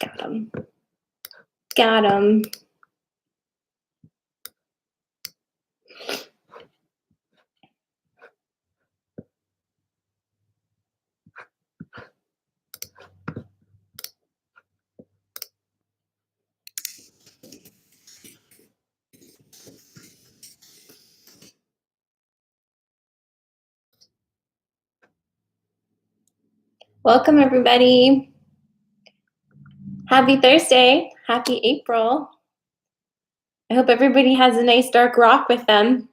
Got him. Got him. Welcome, everybody. Happy Thursday. Happy April. I hope everybody has a nice dark rock with them.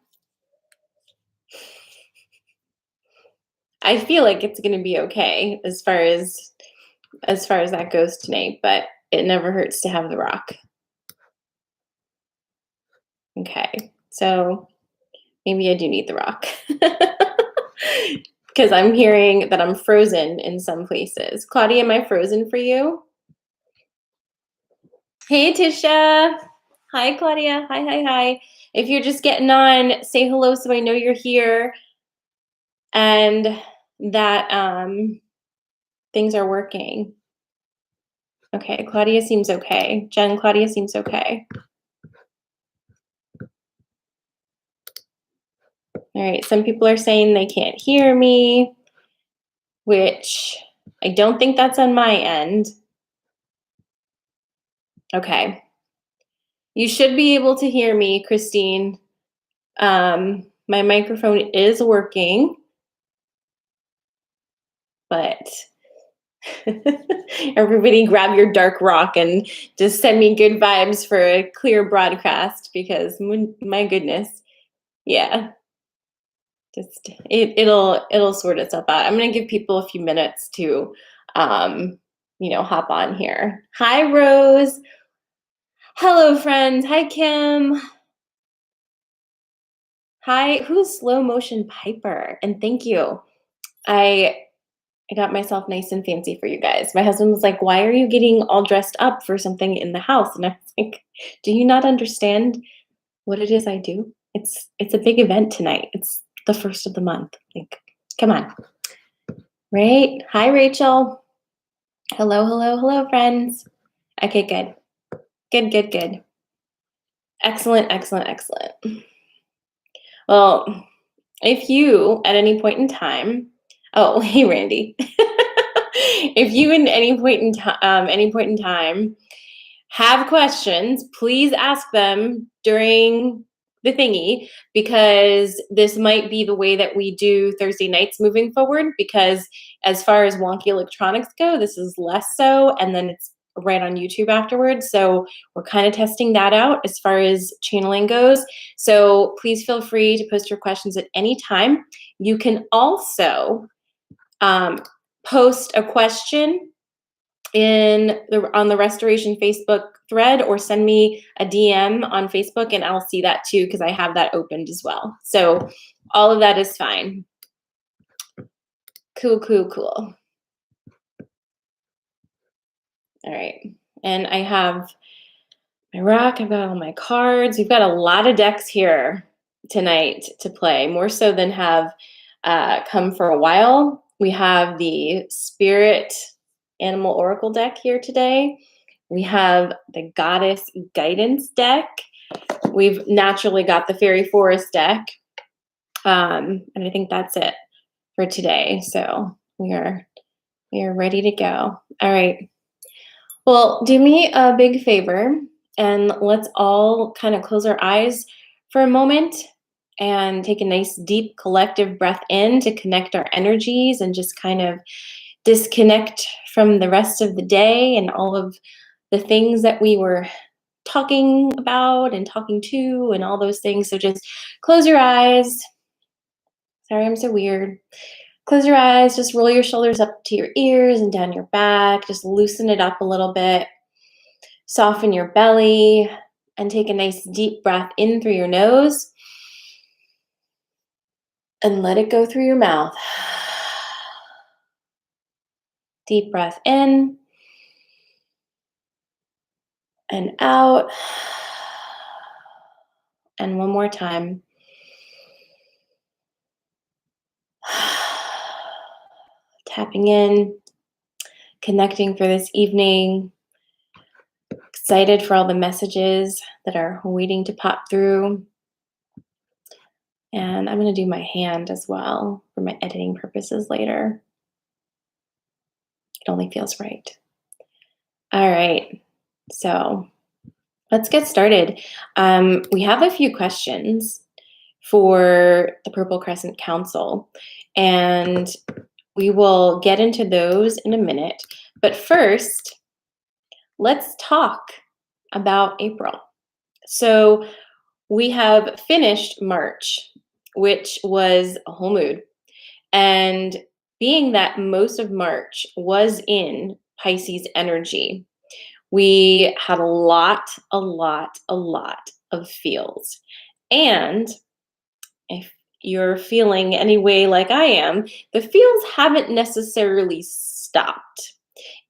I feel like it's going to be okay as far as that goes tonight, but it never hurts to have the rock. Okay, so maybe I do need the rock. Because I'm hearing that I'm frozen in some places. Claudia, am I frozen for you? Hey, Tisha. Hi, Claudia. Hi. If you're just getting on, say hello so I know you're here and that things are working. Okay, Claudia seems okay. Jen, Claudia seems okay. All right, some people are saying they can't hear me, which I don't think that's on my end. Okay. You should be able to hear me, Christine. My microphone is working, but everybody grab your dark rock and just send me good vibes for a clear broadcast because my goodness, yeah. Just it'll sort itself out. I'm gonna give people a few minutes to hop on here. Hi Rose. Hello friends. Hi Kim. Hi, who's Slow Motion Piper? And thank you. I got myself nice and fancy for you guys. My husband was like, "Why are you getting all dressed up for something in the house?" And I was like, "Do you not understand what it is I do? It's a big event tonight. It's the first of the month. Like, come on." Right? Hi, Rachel. Hello, friends. Okay, good. Good. Excellent. Well, if you at any point in time, oh, hey, Randy. If you at any point in time have questions, please ask them during the thingy, because this might be the way that we do Thursday nights moving forward, because as far as wonky electronics go, this is less so, and then it's right on YouTube afterwards. So we're kind of testing that out as far as channeling goes. So please feel free to post your questions at any time. You can also post a question on the Restoration Facebook thread, or send me a DM on Facebook and I'll see that too, because I have that opened as well. So all of that is fine. Cool. All right. And I have my rock, I've got all my cards. We've got a lot of decks here tonight to play, more so than have come for a while. We have the Spirit Animal Oracle deck here today. We have the Goddess Guidance deck. We've naturally got the Fairy Forest deck. And I think that's it for today. So we are ready to go. All right. Well, do me a big favor and let's all kind of close our eyes for a moment and take a nice deep collective breath in to connect our energies and just kind of disconnect from the rest of the day and all of the things that we were talking about and talking to and all those things. So just close your eyes. Sorry, I'm so weird. Close your eyes, just roll your shoulders up to your ears and down your back. Just loosen it up a little bit. Soften your belly and take a nice deep breath in through your nose and let it go through your mouth. Deep breath in and out. And one more time. Tapping in, connecting for this evening, Excited for all the messages that are waiting to pop through. And I'm going to do my hand as well for my editing purposes later. It only feels right. All right. So let's get started. We have a few questions for the Purple Crescent Council, and we will get into those in a minute. But first, let's talk about April. So we have finished March, which was a whole mood. And being that most of March was in Pisces energy, we had a lot of feels. And if you're feeling any way like I am, the feels haven't necessarily stopped.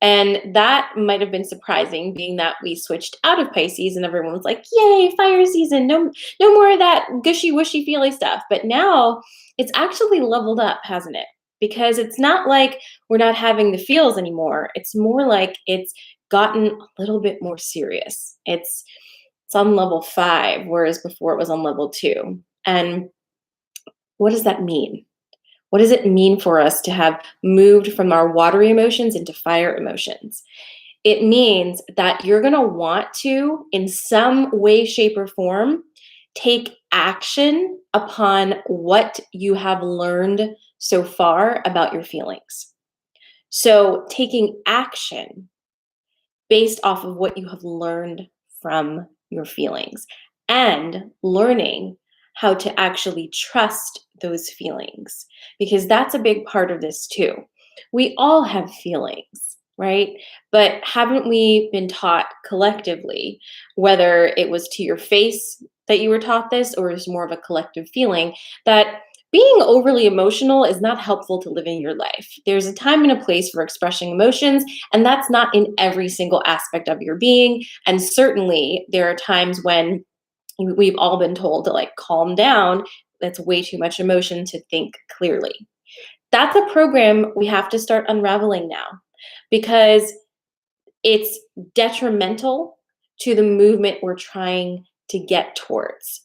And that might have been surprising, being that we switched out of Pisces and everyone was like, yay, fire season, no more of that gushy, wishy, feely stuff. But now it's actually leveled up, hasn't it? Because it's not like we're not having the feels anymore. It's more like it's gotten a little bit more serious. It's on level 5, whereas before it was on level 2. And what does that mean? What does it mean for us to have moved from our watery emotions into fire emotions? It means that you're going to want to, in some way, shape, or form, take action upon what you have learned so far about your feelings. So taking action based off of what you have learned from your feelings and learning how to actually trust those feelings, because that's a big part of this too. We all have feelings, right? But haven't we been taught collectively, whether it was to your face that you were taught this or is more of a collective feeling, that being overly emotional is not helpful to living your life. There's a time and a place for expressing emotions, and that's not in every single aspect of your being. And certainly there are times when we've all been told to like calm down. That's way too much emotion to think clearly. That's a program we have to start unraveling now, because it's detrimental to the movement we're trying to get towards.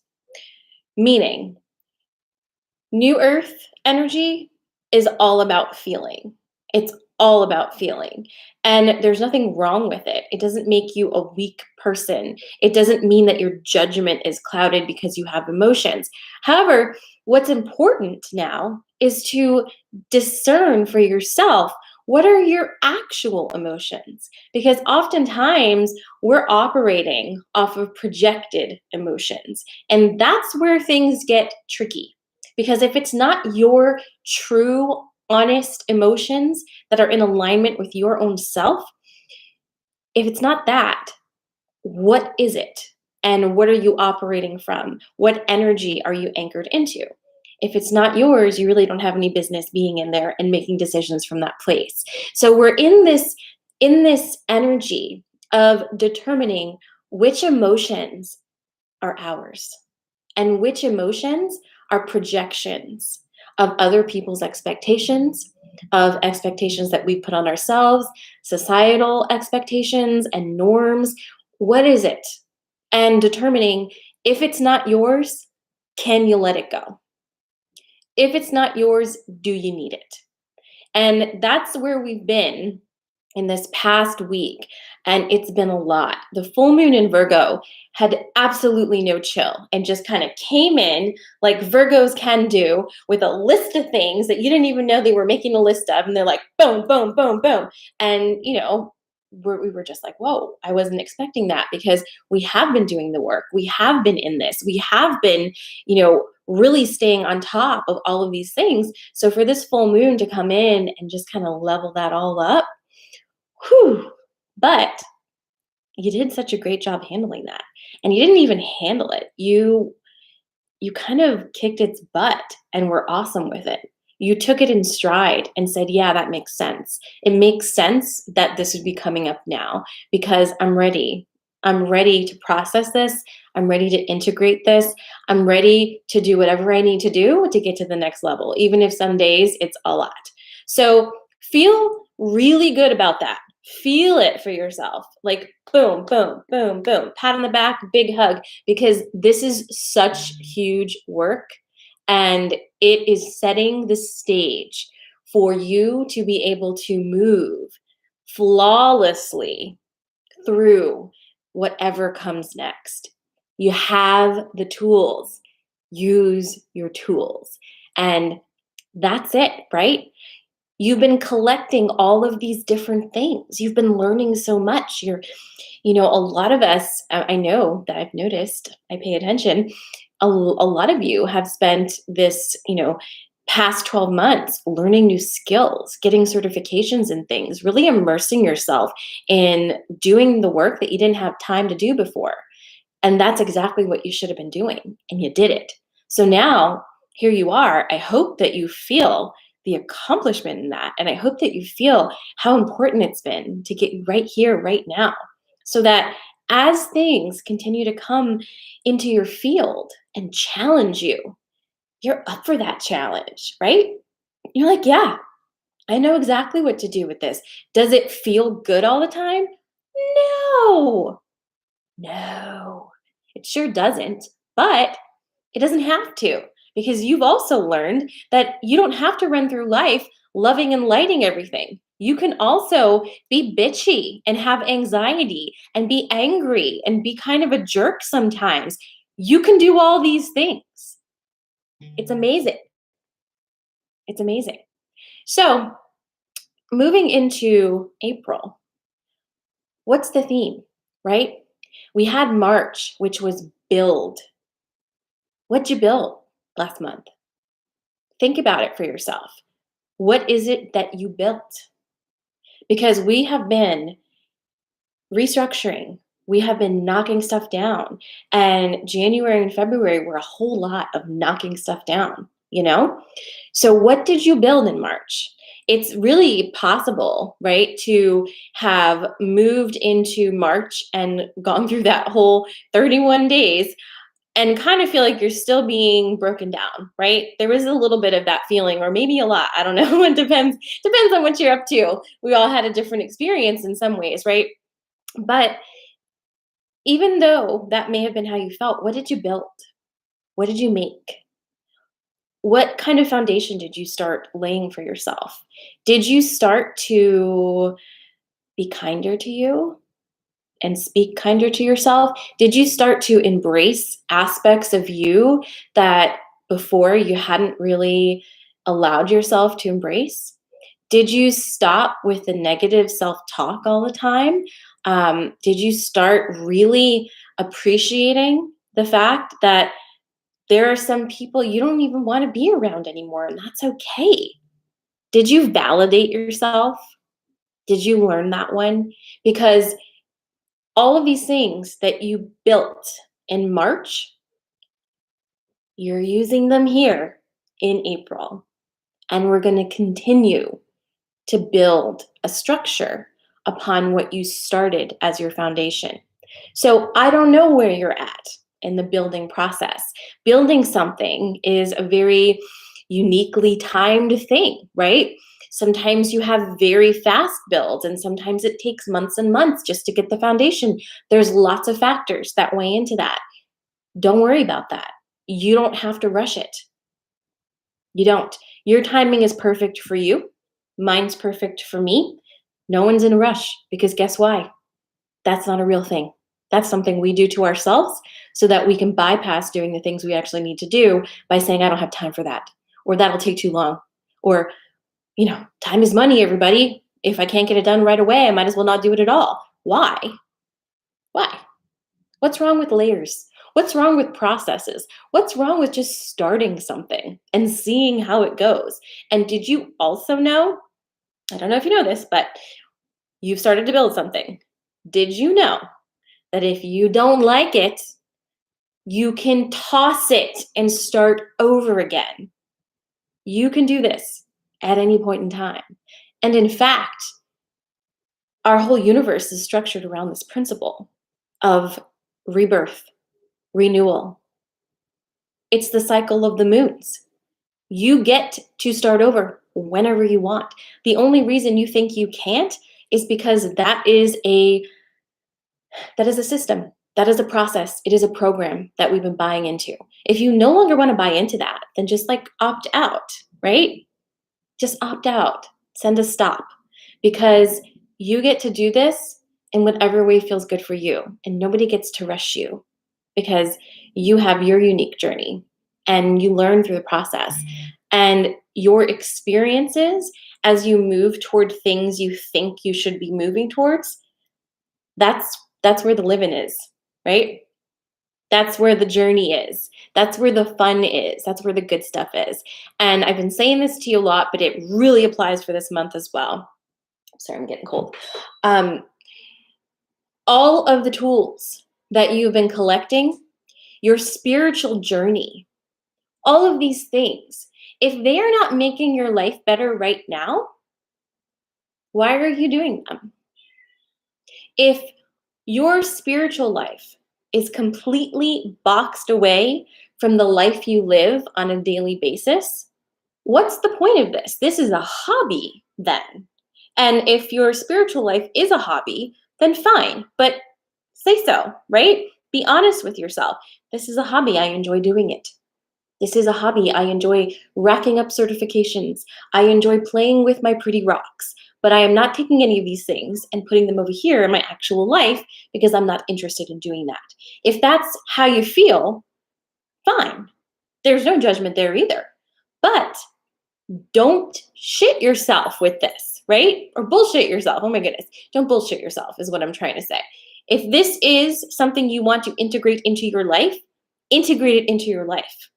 Meaning, New Earth energy is all about feeling. It's all about feeling. And there's nothing wrong with it. It doesn't make you a weak person. It doesn't mean that your judgment is clouded because you have emotions. However, what's important now is to discern for yourself, what are your actual emotions? Because oftentimes we're operating off of projected emotions. And that's where things get tricky. Because if it's not your true, honest emotions that are in alignment with your own self, if it's not that, what is it? And what are you operating from? What energy are you anchored into? If it's not yours, you really don't have any business being in there and making decisions from that place. So we're in this energy of determining which emotions are ours and which emotions are projections of other people's expectations, of expectations that we put on ourselves, societal expectations and norms. What is it? And determining, if it's not yours, can you let it go? If it's not yours, do you need it? And that's where we've been in this past week. And it's been a lot. The full moon in Virgo had absolutely no chill and just kind of came in like Virgos can do, with a list of things that you didn't even know they were making a list of. And they're like, boom, boom, boom, boom. And, we were just like, whoa, I wasn't expecting that, because we have been doing the work. We have been in this. We have been, really staying on top of all of these things. So for this full moon to come in and just kind of level that all up, whew. But you did such a great job handling that. And you didn't even handle it. You kind of kicked its butt and were awesome with it. You took it in stride and said, yeah, that makes sense. It makes sense that this would be coming up now, because I'm ready. I'm ready to process this. I'm ready to integrate this. I'm ready to do whatever I need to do to get to the next level, even if some days it's a lot. So feel really good about that. Feel it for yourself. Like boom, boom, boom, boom. Pat on the back, big hug, because this is such huge work and it is setting the stage for you to be able to move flawlessly through whatever comes next. You have the tools. Use your tools. And that's it, right? You've been collecting all of these different things. You've been learning so much. A lot of us, I know that I've noticed, I pay attention. A lot of you have spent this, past 12 months learning new skills, getting certifications and things, really immersing yourself in doing the work that you didn't have time to do before. And that's exactly what you should have been doing, and you did it. So now, here you are. I hope that you feel the accomplishment in that. And I hope that you feel how important it's been to get you right here, right now, so that as things continue to come into your field and challenge you, you're up for that challenge, right? You're like, yeah, I know exactly what to do with this. Does it feel good all the time? No. No, it sure doesn't. But it doesn't have to, because you've also learned that you don't have to run through life loving and lighting everything. You can also be bitchy and have anxiety and be angry and be kind of a jerk sometimes. You can do all these things. It's amazing. It's amazing. So, moving into April, what's the theme, right? We had March, which was build. What'd you build last month? Think about it for yourself. What is it that you built? Because we have been restructuring, we have been knocking stuff down. And January and February were a whole lot of knocking stuff down, you know? So, what did you build in March? It's really possible, right, to have moved into March and gone through that whole 31 days and kind of feel like you're still being broken down, right? There was a little bit of that feeling, or maybe a lot. I don't know. It depends on what you're up to. We all had a different experience in some ways, right? But even though that may have been how you felt, what did you build? What did you make? What kind of foundation did you start laying for yourself? Did you start to be kinder to you and speak kinder to yourself? Did you start to embrace aspects of you that before you hadn't really allowed yourself to embrace? Did you stop with the negative self talk all the time? Did you start really appreciating the fact that there are some people you don't even want to be around anymore, and that's okay? Did you validate yourself? Did you learn that one? Because all of these things that you built in March, you're using them here in April. And we're going to continue to build a structure upon what you started as your foundation. So I don't know where you're at in the building process. Building something is a very uniquely timed thing, right? Sometimes you have very fast builds, and sometimes it takes months and months just to get the foundation. There's lots of factors that weigh into that. Don't worry about that. You don't have to rush it. You don't. Your timing is perfect for you. Mine's perfect for me. No one's in a rush, because guess why? That's not a real thing. That's something we do to ourselves so that we can bypass doing the things we actually need to do by saying, I don't have time for that, or that'll take too long, or, time is money, everybody. If I can't get it done right away, I might as well not do it at all. Why? Why? What's wrong with layers? What's wrong with processes? What's wrong with just starting something and seeing how it goes? And did you also know? I don't know if you know this, but you've started to build something. Did you know that if you don't like it, you can toss it and start over again? You can do this at any point in time. And in fact, our whole universe is structured around this principle of rebirth, renewal. It's the cycle of the moons. You get to start over whenever you want. The only reason you think you can't is because that is a system. That is a process. It is a program that we've been buying into. If you no longer want to buy into that, then just like opt out, right? Just opt out. Send a stop because you get to do this in whatever way feels good for you, and nobody gets to rush you because you have your unique journey and you learn through the process. And your experiences as you move toward things you think you should be moving towards, that's where the living is, right? That's where the journey is. That's where the fun is. That's where the good stuff is. And I've been saying this to you a lot, but it really applies for this month as well. Sorry, I'm getting cold. Um, all of the tools that you've been collecting, your spiritual journey, all of these things, if they are not making your life better right now, why are you doing them? If your spiritual life is completely boxed away from the life you live on a daily basis, what's the point of this? This is a hobby then. And if your spiritual life is a hobby, then fine, but say so, right? Be honest with yourself. This is a hobby. I enjoy doing it. This is a hobby. I enjoy racking up certifications. I enjoy playing with my pretty rocks. But I am not taking any of these things and putting them over here in my actual life because I'm not interested in doing that. If that's how you feel, fine. There's no judgment there either. But don't shit yourself with this, right? Or bullshit yourself. Oh my goodness. Don't bullshit yourself, is what I'm trying to say. If this is something you want to integrate into your life, integrate it into your life.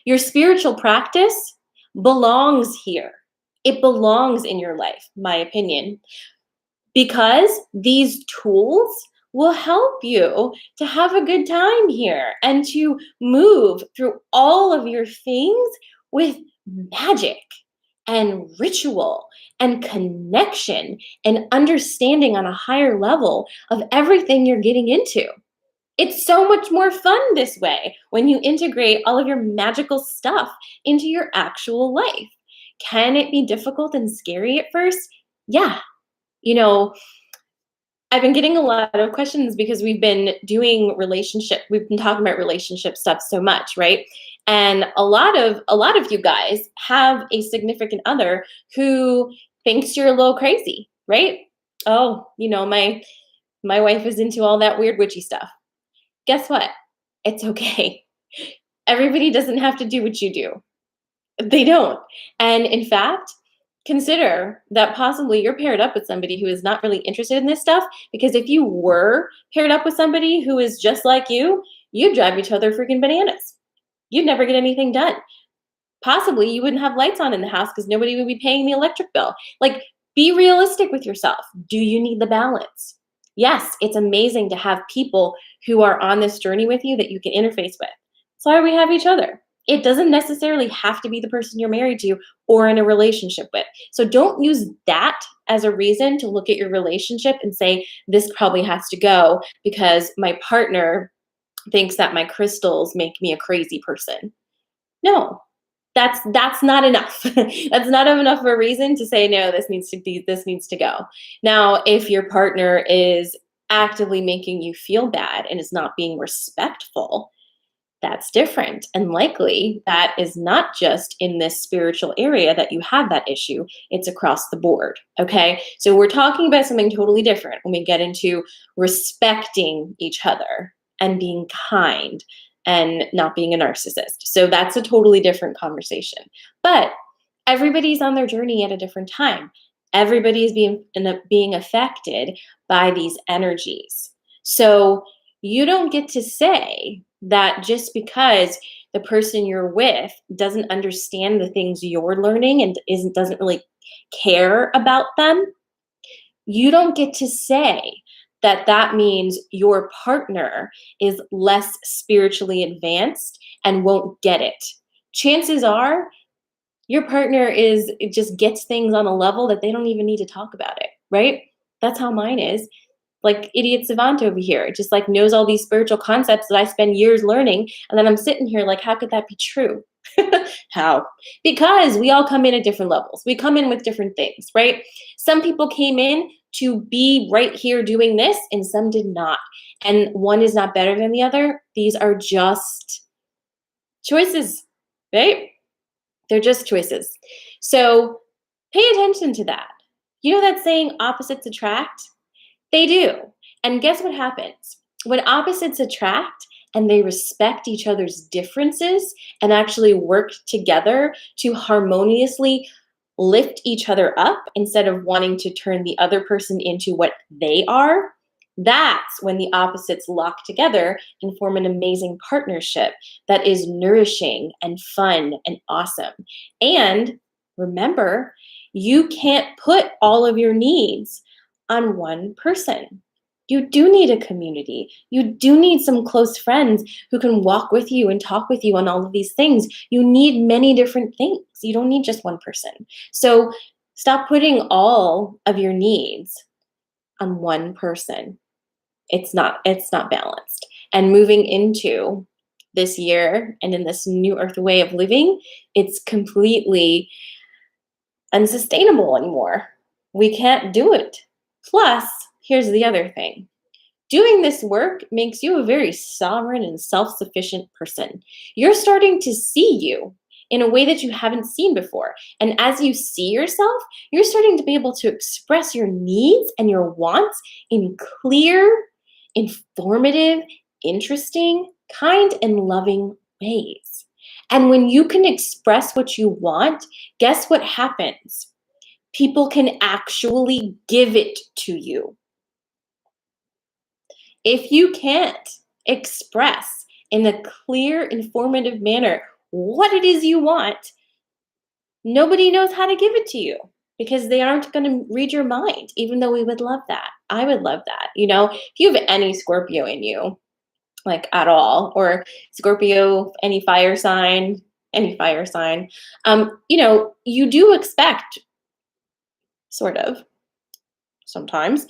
Your spiritual practice belongs here. It belongs in your life, my opinion, because these tools will help you to have a good time here and to move through all of your things with magic and ritual and connection and understanding on a higher level of everything you're getting into. It's so much more fun this way when you integrate all of your magical stuff into your actual life. Can it be difficult and scary at first? Yeah. You know, I've been getting a lot of questions because we've been talking about relationship stuff so much, right? And a lot of you guys have a significant other who thinks you're a little crazy, right? Oh, my wife is into all that weird witchy stuff. Guess what? It's okay. Everybody doesn't have to do what you do. They don't. And in fact, consider that possibly you're paired up with somebody who is not really interested in this stuff, because if you were paired up with somebody who is just like you'd drive each other freaking bananas. You'd never get anything done. Possibly you wouldn't have lights on in the house because nobody would be paying the electric bill. Like, be realistic with yourself. Do you need the balance? Yes, it's amazing to have people who are on this journey with you that you can interface with. That's why we have each other. It doesn't necessarily have to be the person you're married to or in a relationship with. So don't use that as a reason to look at your relationship and say, this probably has to go because my partner thinks that my crystals make me a crazy person. No, that's not enough. That's not enough of a reason to say no, this needs to go. Now, if your partner is actively making you feel bad and is not being respectful, that's different. And likely that is not just in this spiritual area that you have that issue, it's across the board. Okay. So we're talking about something totally different when we get into respecting each other and being kind and not being a narcissist. So that's a totally different conversation. But everybody's on their journey at a different time. Everybody is being affected by these energies. So you don't get to say that just because the person you're with doesn't understand the things you're learning and doesn't really care about them, you don't get to say that that means your partner is less spiritually advanced and won't get it. Chances are your partner it just gets things on a level that they don't even need to talk about it, right? That's how mine is. Like idiot savant over here, just like knows all these spiritual concepts that I spend years learning. And then I'm sitting here like, how could that be true? How? Because we all come in at different levels. We come in with different things, right? Some people came in to be right here doing this, and some did not. And one is not better than the other. These are just choices, right? They're just choices. So pay attention to that. You know that saying, opposites attract? They do. And guess what happens? When opposites attract and they respect each other's differences and actually work together to harmoniously lift each other up instead of wanting to turn the other person into what they are, that's when the opposites lock together and form an amazing partnership that is nourishing and fun and awesome. And remember, you can't put all of your needs on one person. You do need a community. You do need some close friends who can walk with you and talk with you on all of these things. You need many different things. You don't need just one person. So stop putting all of your needs on one person. It's not balanced. And moving into this year and in this new earth way of living, it's completely unsustainable anymore. We can't do it. Plus, here's the other thing. Doing this work makes you a very sovereign and self-sufficient person. You're starting to see you in a way that you haven't seen before. And as you see yourself, you're starting to be able to express your needs and your wants in clear, informative, interesting, kind, and loving ways. And when you can express what you want, guess what happens? People can actually give it to you. If you can't express in a clear, informative manner what it is you want, nobody knows how to give it to you because they aren't going to read your mind, even though we would love that. I would love that. If you have any Scorpio in you, like at all, or Scorpio, any fire sign, you do expect, sort of, sometimes,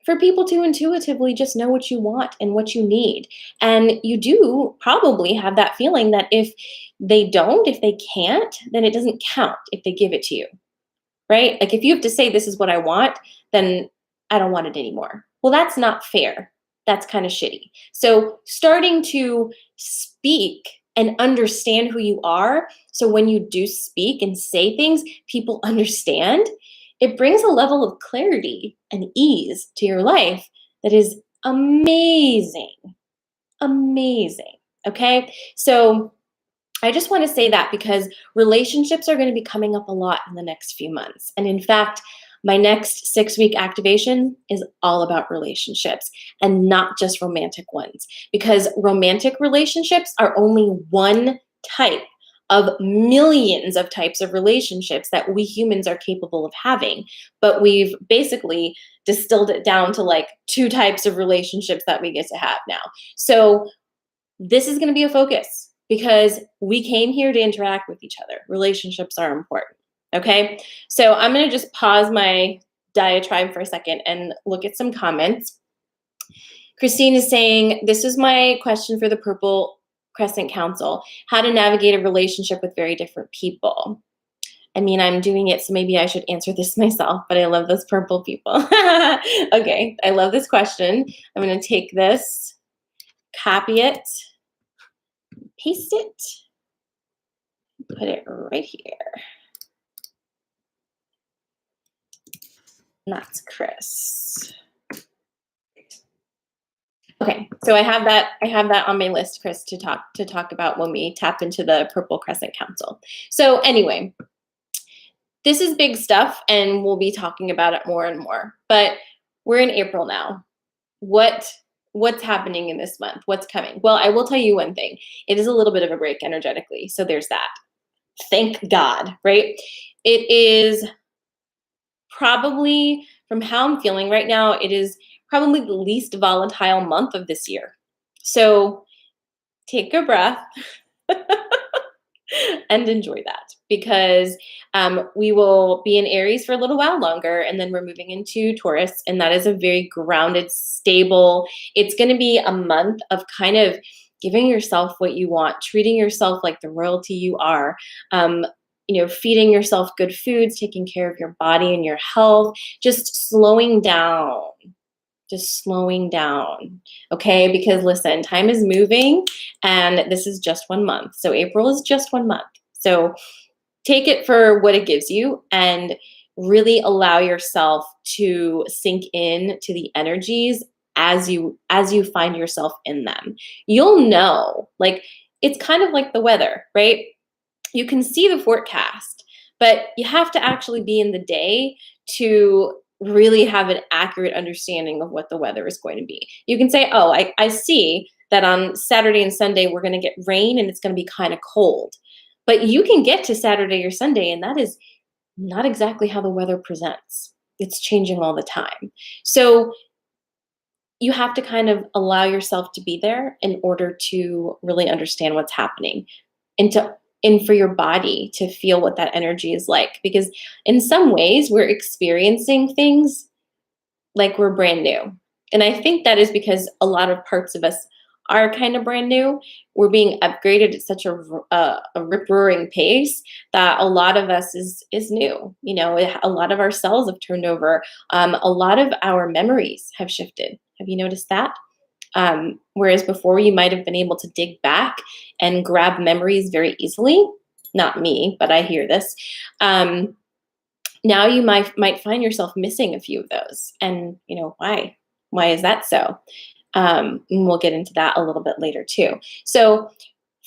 for people to intuitively just know what you want and what you need. And you do probably have that feeling that if they can't, then it doesn't count if they give it to you, right? Like if you have to say, this is what I want, then I don't want it anymore. Well, that's not fair. That's kind of shitty. So starting to speak and understand who you are, so when you do speak and say things, people understand, it brings a level of clarity and ease to your life that is amazing. Amazing. Okay? So I just want to say that because relationships are going to be coming up a lot in the next few months. And in fact, my next 6-week activation is all about relationships and not just romantic ones, because romantic relationships are only one type of millions of types of relationships that we humans are capable of having. But we've basically distilled it down to like 2 types of relationships that we get to have now. So this is going to be a focus because we came here to interact with each other. Relationships are important. Okay, so I'm going to just pause my diatribe for a second and look at some comments. Christine is saying, this is my question for the Purple Crescent Council, how to navigate a relationship with very different people. I mean, I'm doing it, so maybe I should answer this myself, but I love those purple people. Okay, I love this question. I'm going to take this, copy it, paste it, put it right here. That's Chris. Okay, so I have that on my list, Chris, to talk about when we tap into the Purple Crescent Council. So anyway, this is big stuff, and we'll be talking about it more and more. But we're in April now. What's happening in this month? What's coming? Well, I will tell you one thing. It is a little bit of a break energetically, so there's that. Thank God, right? It is probably, from how I'm feeling right now, it is probably the least volatile month of this year. So take a breath and enjoy that, because we will be in Aries for a little while longer, and then we're moving into Taurus, and that is a very grounded, stable, it's going to be a month of kind of giving yourself what you want, treating yourself like the royalty you are, um, feeding yourself good foods, taking care of your body and your health, just slowing down, just slowing down. Okay. Because listen, time is moving and this is just 1 month. So April is just 1 month. So take it for what it gives you and really allow yourself to sink in to the energies as you find yourself in them. You'll know, like, it's kind of like the weather, right? You can see the forecast, but you have to actually be in the day to really have an accurate understanding of what the weather is going to be. You can say, oh, I see that on Saturday and Sunday we're going to get rain and it's going to be kind of cold. But you can get to Saturday or Sunday, and that is not exactly how the weather presents. It's changing all the time. So you have to kind of allow yourself to be there in order to really understand what's happening and for your body to feel what that energy is like. Because in some ways, we're experiencing things like we're brand new. And I think that is because a lot of parts of us are kind of brand new. We're being upgraded at such a rip-roaring pace that a lot of us is new. A lot of our cells have turned over. A lot of our memories have shifted. Have you noticed that? Whereas before you might have been able to dig back and grab memories very easily. Not me, but I hear this. Now you might find yourself missing a few of those. And why? Why is that so? And we'll get into that a little bit later too. So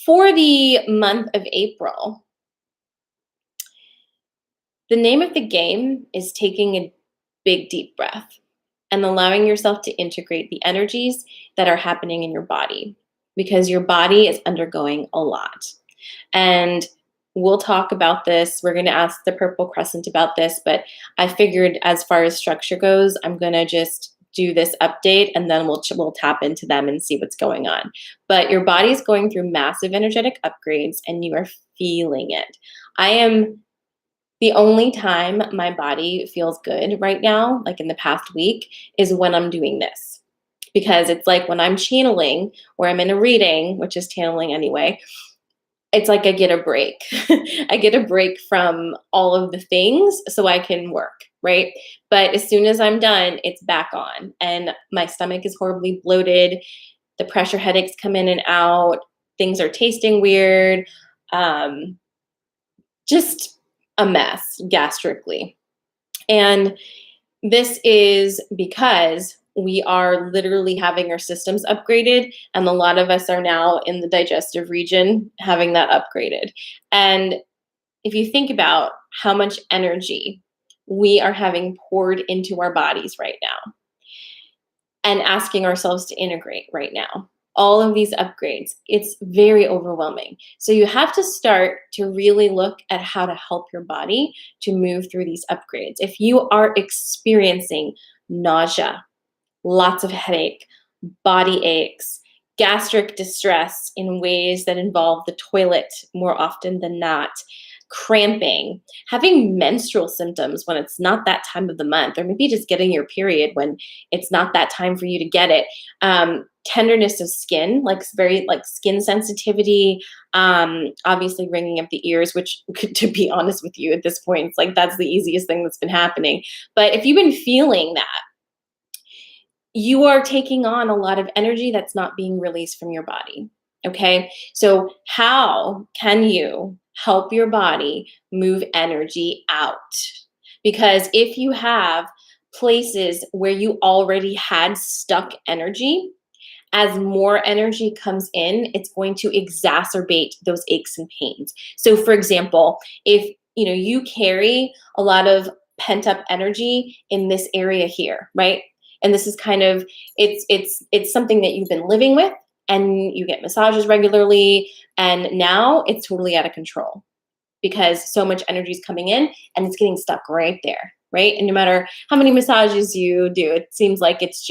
for the month of April, the name of the game is taking a big deep breath and allowing yourself to integrate the energies that are happening in your body, because your body is undergoing a lot. And we'll talk about this. We're going to ask the Purple Crescent about this, but I figured as far as structure goes, I'm going to just do this update and then we'll tap into them and see what's going on. But your body's going through massive energetic upgrades and you are feeling it. The only time my body feels good right now, like in the past week, is when I'm doing this. Because it's like when I'm channeling or I'm in a reading, which is channeling anyway, it's like I get a break. I get a break from all of the things so I can work, right? But as soon as I'm done, it's back on. And my stomach is horribly bloated. The pressure headaches come in and out. Things are tasting weird. Just a mess gastrically. And this is because we are literally having our systems upgraded, and a lot of us are now in the digestive region having that upgraded. And if you think about how much energy we are having poured into our bodies right now and asking ourselves to integrate right now, all of these upgrades, it's very overwhelming. So you have to start to really look at how to help your body to move through these upgrades. If you are experiencing nausea, lots of headache, body aches, gastric distress in ways that involve the toilet more often than not, cramping, having menstrual symptoms when it's not that time of the month, or maybe just getting your period when it's not that time for you to get it, tenderness of skin, like very like skin sensitivity, obviously ringing up the ears, which to be honest with you at this point, it's like that's the easiest thing that's been happening. But if you've been feeling that, you are taking on a lot of energy that's not being released from your body. Okay. So how can you help your body move energy out? Because if you have places where you already had stuck energy, as more energy comes in, it's going to exacerbate those aches and pains. So for example, if you carry a lot of pent up energy in this area here, right? And this is kind of, it's something that you've been living with and you get massages regularly. And now it's totally out of control because so much energy is coming in and it's getting stuck right there, right? And no matter how many massages you do, it seems like it's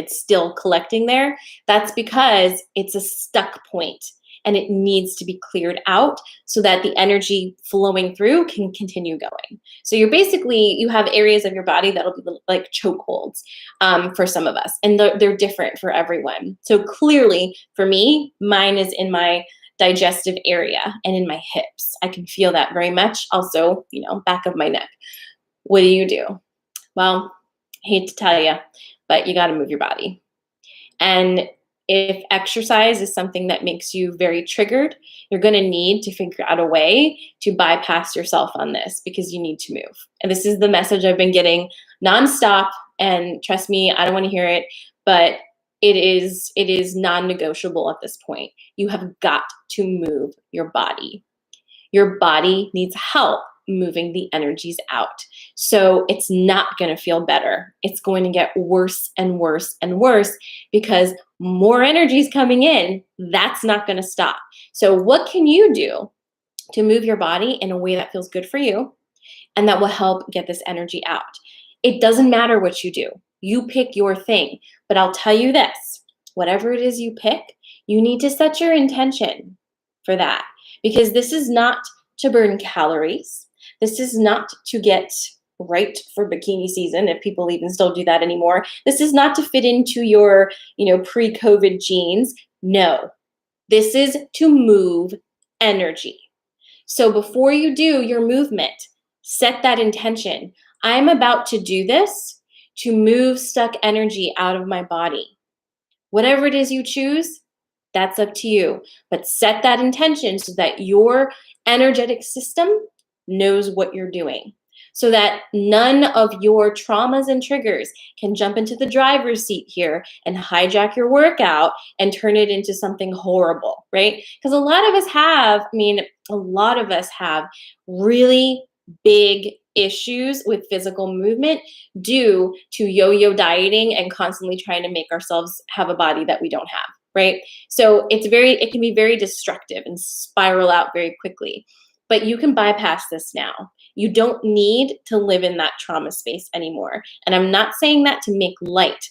still collecting there. That's because it's a stuck point. and it needs to be cleared out so that the energy flowing through can continue going. So you have areas of your body that'll be like chokeholds for some of us, and they're different for everyone. So clearly, for me, mine is in my digestive area and in my hips. I can feel that very much. Also, back of my neck. What do you do? Well, hate to tell you, but you got to move your body. And if exercise is something that makes you very triggered, you're going to need to figure out a way to bypass yourself on this, because you need to move. And this is the message I've been getting nonstop. And trust me, I don't want to hear it, but it is non-negotiable at this point. You have got to move your body. Your body needs help moving the energies out. So it's not going to feel better. It's going to get worse and worse and worse, because more energy is coming in. That's not going to stop. So what can you do to move your body in a way that feels good for you and that will help get this energy out? It doesn't matter what you do. You pick your thing. But I'll tell you this, whatever it is you pick, you need to set your intention for that, because this is not to burn calories. This is not to get right for bikini season, if people even still do that anymore. This is not to fit into your, pre-COVID jeans. No, this is to move energy. So before you do your movement, set that intention. I'm about to do this to move stuck energy out of my body. Whatever it is you choose, that's up to you. But set that intention so that your energetic system knows what you're doing, so that none of your traumas and triggers can jump into the driver's seat here and hijack your workout and turn it into something horrible, right? Because a lot of us have really big issues with physical movement due to yo-yo dieting and constantly trying to make ourselves have a body that we don't have, right? So it can be very destructive and spiral out very quickly. But you can bypass this now. You don't need to live in that trauma space anymore. And I'm not saying that to make light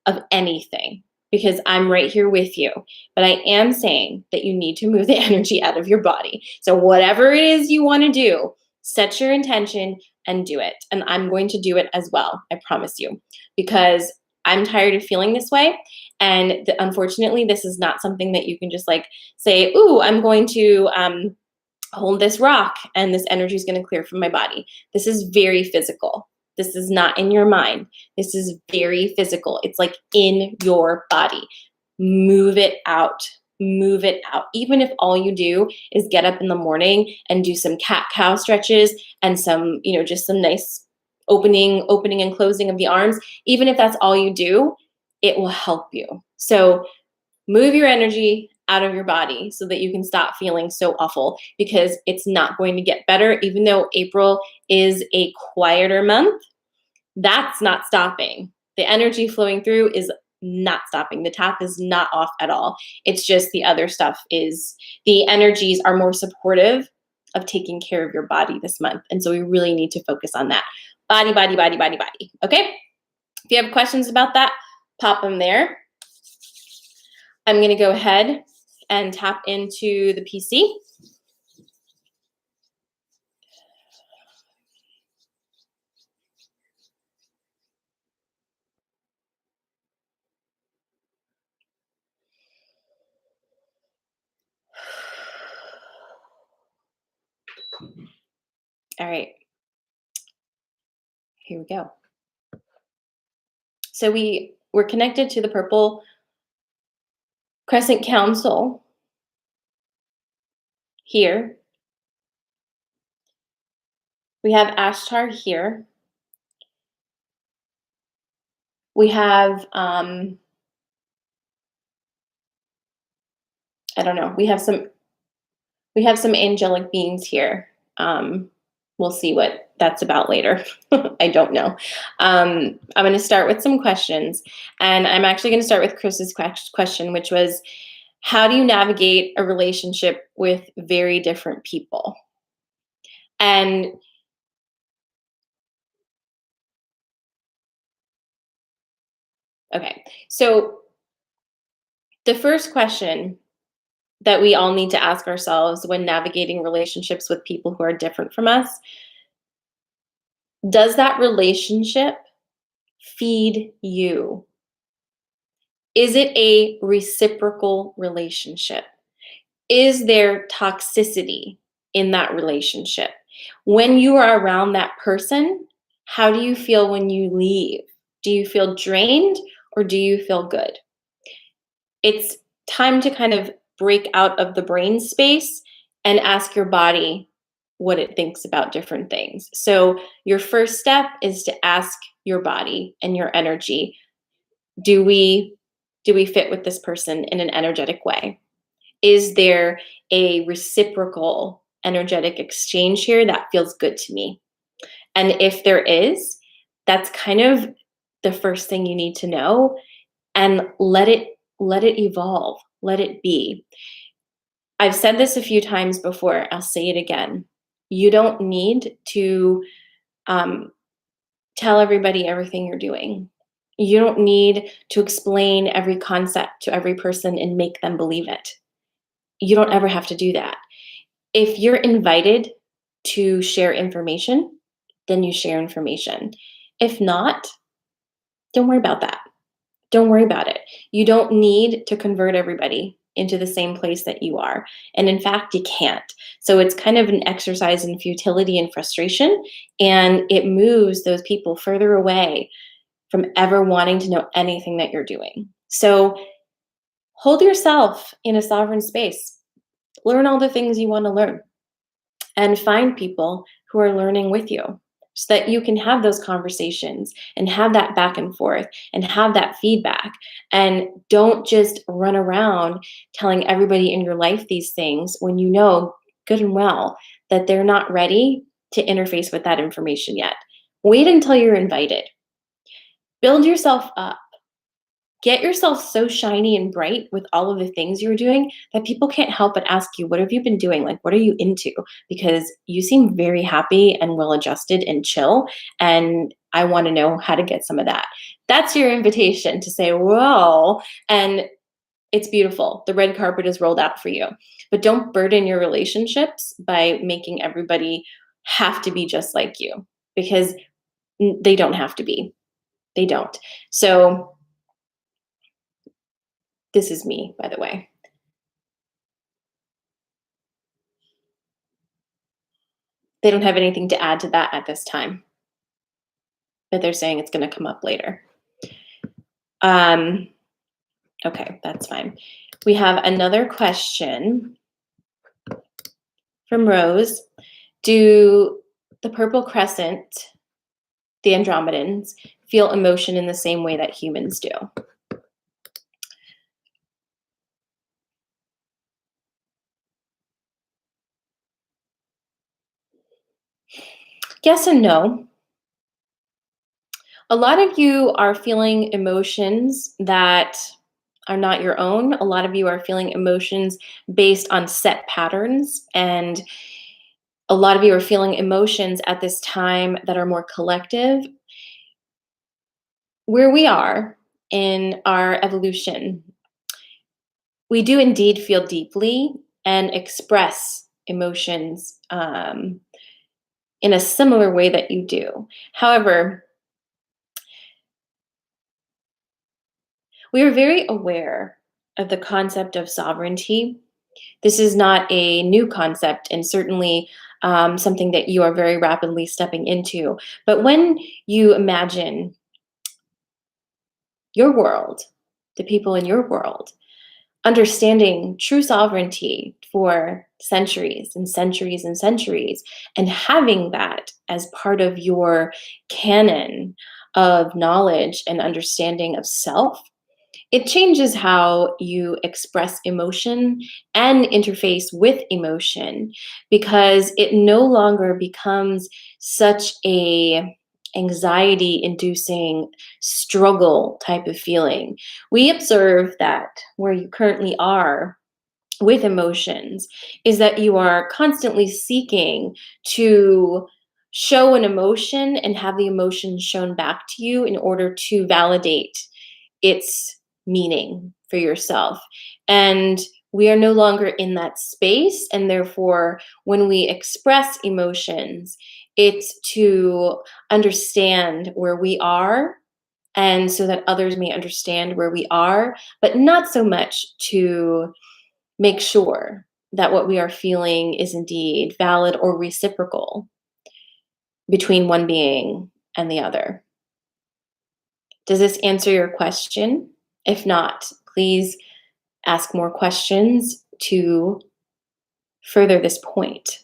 of anything, because I'm right here with you. But I am saying that you need to move the energy out of your body. So whatever it is you want to do, set your intention and do it. And I'm going to do it as well, I promise you, because I'm tired of feeling this way. And unfortunately, this is not something that you can just say, ooh, I'm going to hold this rock and this energy is going to clear from my body. This is very physical. This is not in your mind. This is very physical. It's like in your body. Move it out. Move it out. Even if all you do is get up in the morning and do some cat-cow stretches and some, just some nice opening and closing of the arms, even if that's all you do, it will help you. So move your energy out of your body so that you can stop feeling so awful, because it's not going to get better. Even though April is a quieter month, that's not stopping. The energy flowing through is not stopping. The tap is not off at all. It's just the other stuff the energies are more supportive of taking care of your body this month. And so we really need to focus on that. Body, body, body, body, body. Okay? If you have questions about that, pop them there. I'm going to go ahead and tap into the PC. All right. Here we go. So we're connected to the Purple Crescent Council here. We have Ashtar here. We have, I don't know, we have some angelic beings here. We'll see what that's about later. I don't know. I'm going to start with some questions, and I'm actually going to start with Chris's question, which was, how do you navigate a relationship with very different people? And okay, so the first question that we all need to ask ourselves when navigating relationships with people who are different from us. Does that relationship feed you? Is it a reciprocal relationship? Is there toxicity in that relationship? When you are around that person, how do you feel when you leave? Do you feel drained or do you feel good? It's time to kind of break out of the brain space and ask your body what it thinks about different things. So, your first step is to ask your body and your energy, do we fit with this person in an energetic way? Is there a reciprocal energetic exchange here that feels good to me? And if there is, that's kind of the first thing you need to know, and let it evolve, let it be. I've said this a few times before, I'll say it again. You don't need to um, tell everybody everything you're doing. You don't need to explain every concept to every person and make them believe it. You don't ever have to do that. If you're invited to share information, then you share information. If not, don't worry about that. Don't worry about it. You don't need to convert everybody into the same place that you are. And in fact, you can't. So it's kind of an exercise in futility and frustration, and it moves those people further away from ever wanting to know anything that you're doing. So hold yourself in a sovereign space. Learn all the things you want to learn and find people who are learning with you so that you can have those conversations and have that back and forth and have that feedback. And don't just run around telling everybody in your life these things when you know good and well that they're not ready to interface with that information yet. Wait until you're invited. Build yourself up. Get yourself so shiny and bright with all of the things you're doing that people can't help but ask you, what have you been doing? Like, what are you into? Because you seem very happy and well adjusted and chill. And I want to know how to get some of that. That's your invitation to say, whoa. And it's beautiful. The red carpet is rolled out for you. But don't burden your relationships by making everybody have to be just like you, because they don't have to be. They don't. So, this is me, by the way. They don't have anything to add to that at this time, but they're saying it's going to come up later. Um, okay, that's fine. We have another question from Rose. Do the Purple Crescent, the Andromedans, feel emotion in the same way that humans do? Yes and no. A lot of you are feeling emotions that are not your own. A lot of you are feeling emotions based on set patterns, and a lot of you are feeling emotions at this time that are more collective. Where we are in our evolution, we do indeed feel deeply and express emotions in a similar way that you do. However, we are very aware of the concept of sovereignty. This is not a new concept, and certainly something that you are very rapidly stepping into. But when you imagine your world, the people in your world, understanding true sovereignty for centuries and centuries and centuries, and having that as part of your canon of knowledge and understanding of self, it changes how you express emotion and interface with emotion, because it no longer becomes such a anxiety inducing struggle type of feeling. We observe that where you currently are with emotions is that you are constantly seeking to show an emotion and have the emotion shown back to you in order to validate its meaning for yourself. And we are no longer in that space. And therefore, when we express emotions, it's to understand where we are, and so that others may understand where we are, but not so much to make sure that what we are feeling is indeed valid or reciprocal between one being and the other. Does this answer your question? If not, please ask more questions to further this point.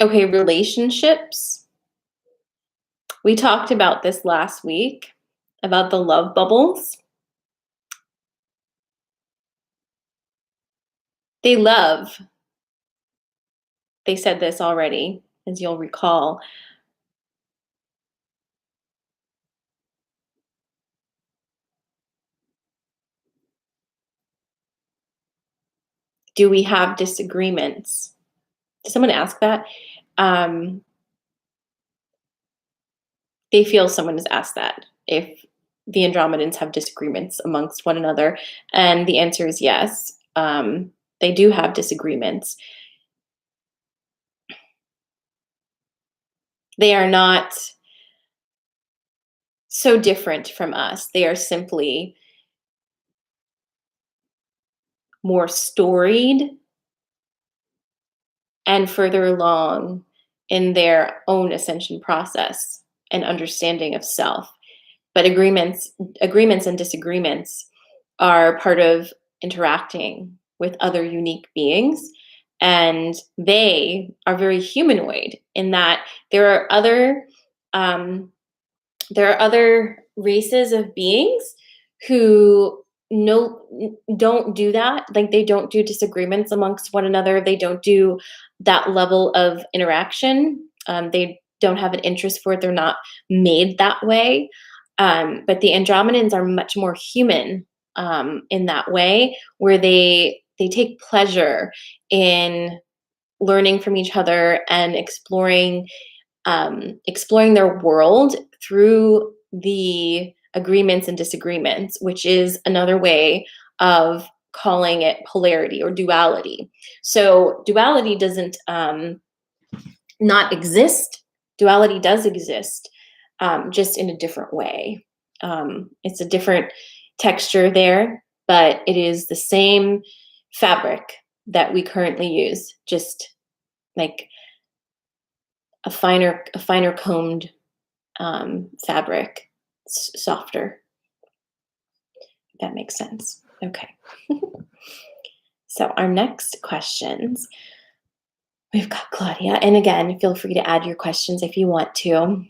Okay, relationships. We talked about this last week about the love bubbles. They love. They said this already, as you'll recall. Do we have disagreements? Did someone ask that? Um, they feel someone has asked that, if the Andromedans have disagreements amongst one another. And the answer is yes. They do have disagreements. They are not so different from us. They are simply more storied and further along in their own ascension process and understanding of self. But agreements and disagreements are part of interacting with other unique beings. And they are very humanoid in that there are other um, races of beings who no don't do that. Like, they don't do disagreements amongst one another. They don't do that level of interaction. They don't have an interest for it. They're not made that way. But the Andromedans are much more human, in that way, where they take pleasure in learning from each other and exploring their world through the agreements and disagreements, which is another way of calling it polarity or duality. So duality doesn't not exist. Duality does exist, just in a different way. It's a different texture there, but it is the same fabric that we currently use, just like a finer combed fabric, softer. If that makes sense. Okay. So our next questions, we've got Claudia, and again, feel free to add your questions if you want to.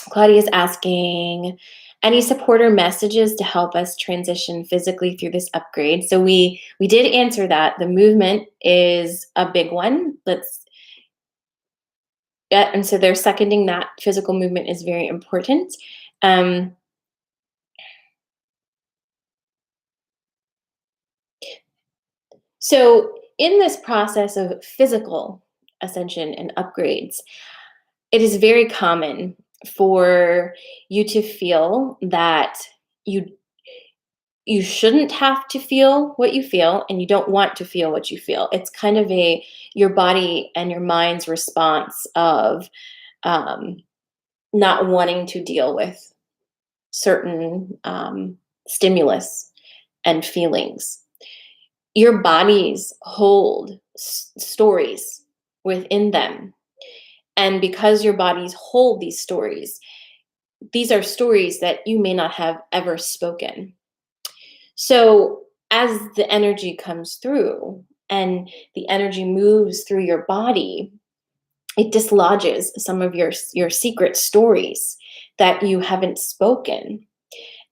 Claudia is asking, any supporter messages to help us transition physically through this upgrade? So we did answer that. The movement is a big one. And so they're seconding that physical movement is very important. Um, so in this process of physical ascension and upgrades, it is very common for you to feel that you you shouldn't have to feel what you feel, and you don't want to feel what you feel. It's kind of your body and your mind's response of um, not wanting to deal with certain stimulus and feelings. Your bodies hold stories within them. And because your bodies hold these stories, these are stories that you may not have ever spoken. So as the energy comes through and the energy moves through your body, it dislodges some of your secret stories that you haven't spoken.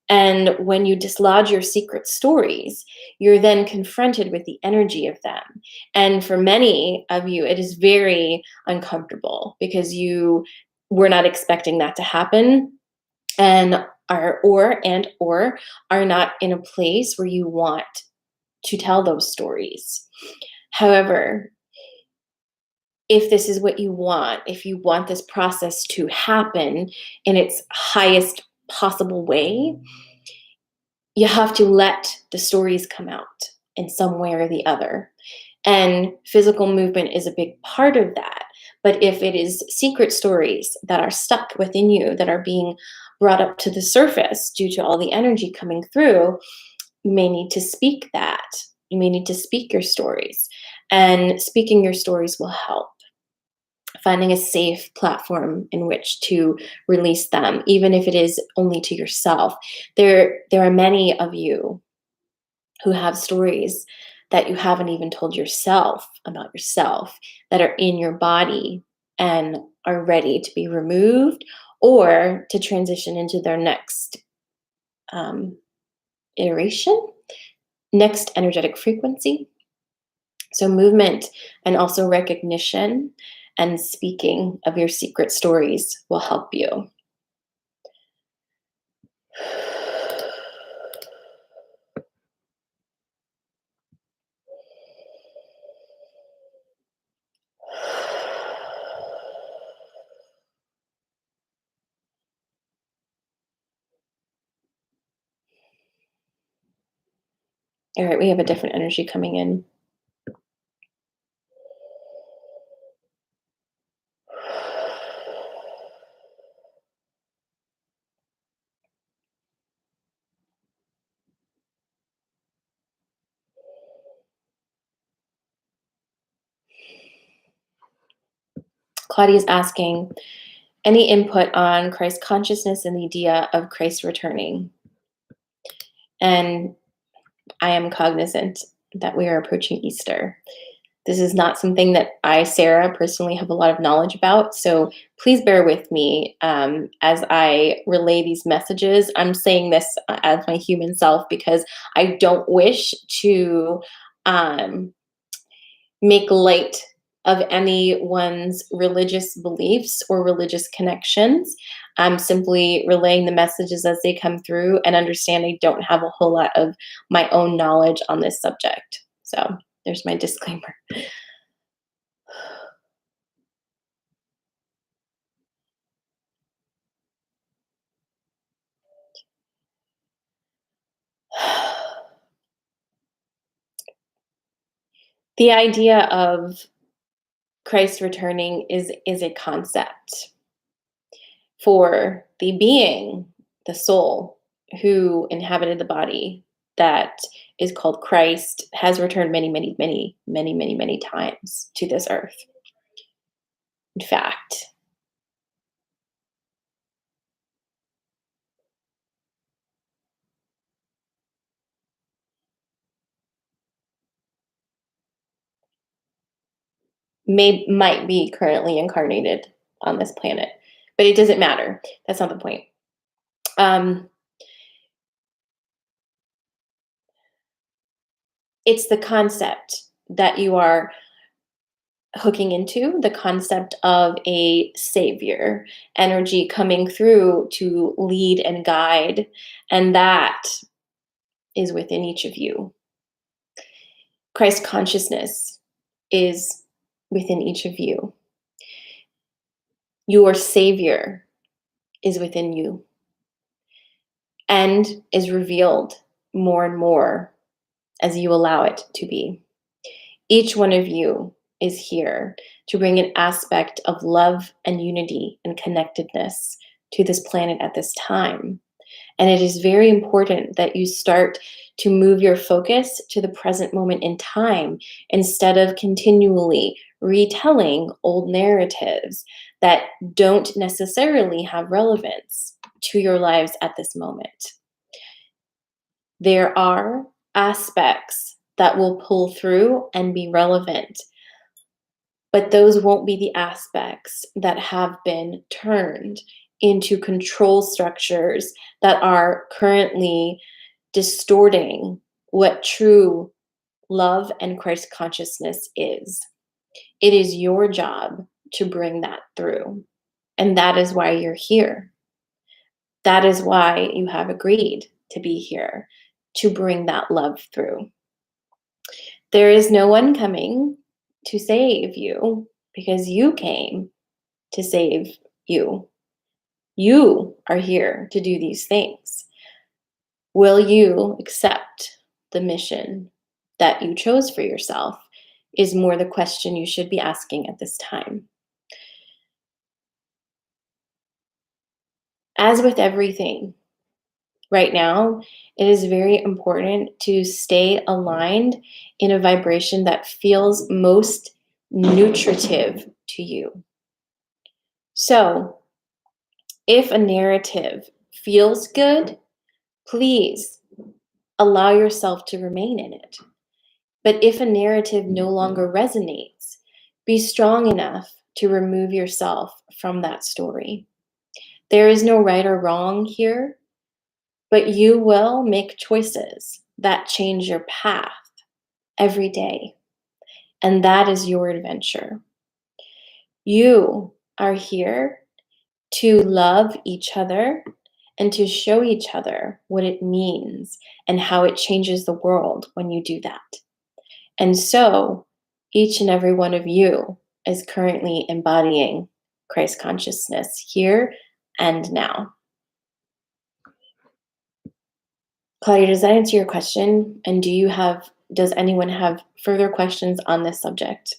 And when you dislodge your secret stories, you're then confronted with the energy of them. And for many of you, it is very uncomfortable because you were not expecting that to happen. and or are not in a place where you want to tell those stories. However, if this is what you want, if you want this process to happen in its highest possible way, you have to let the stories come out in some way or the other. And physical movement is a big part of that. But if it is secret stories that are stuck within you, that are being brought up to the surface due to all the energy coming through, you may need to speak that. You may need to speak your stories. And speaking your stories will help. Finding a safe platform in which to release them, even if it is only to yourself. There are many of you who have stories that you haven't even told yourself about yourself, that are in your body and are ready to be removed or to transition into their next um, iteration, next energetic frequency. So, movement and also recognition and speaking of your secret stories will help you. All right, we have a different energy coming in. Claudia is asking, any input on Christ consciousness and the idea of Christ returning? And I am cognizant that we are approaching Easter. This is not something that I, Sarah, personally have a lot of knowledge about. So please bear with me as I relay these messages. I'm saying this as my human self because I don't wish to make light of anyone's religious beliefs or religious connections. I'm simply relaying the messages as they come through and understand I don't have a whole lot of my own knowledge on this subject. So there's my disclaimer. The idea of Christ returning is a concept for the being, the soul, who inhabited the body that is called Christ, has returned many, many, many, many, many, many times to this earth. In fact, might be currently incarnated on this planet, but it doesn't matter. That's not the point. Um, it's the concept that you are hooking into, the concept of a savior energy coming through to lead and guide, and that is within each of you. Christ consciousness is within each of you. Your savior is within you and is revealed more and more as you allow it to be. Each one of you is here to bring an aspect of love and unity and connectedness to this planet at this time. And it is very important that you start to move your focus to the present moment in time instead of continually retelling old narratives that don't necessarily have relevance to your lives at this moment. There are aspects that will pull through and be relevant, but those won't be the aspects that have been turned into control structures that are currently distorting what true love and Christ consciousness is. It is your job to bring that through. And that is why you're here. That is why you have agreed to be here, to bring that love through. There is no one coming to save you because you came to save you. You are here to do these things. Will you accept the mission that you chose for yourself? Is more the question you should be asking at this time. As with everything, right now, it is very important to stay aligned in a vibration that feels most nutritive to you. So, if a narrative feels good, please allow yourself to remain in it. But if a narrative no longer resonates, be strong enough to remove yourself from that story. There is no right or wrong here, but you will make choices that change your path every day. And that is your adventure. You are here to love each other and to show each other what it means and how it changes the world when you do that. And so, each and every one of you is currently embodying Christ consciousness here and now. Claudia, does that answer your question? And does anyone have further questions on this subject?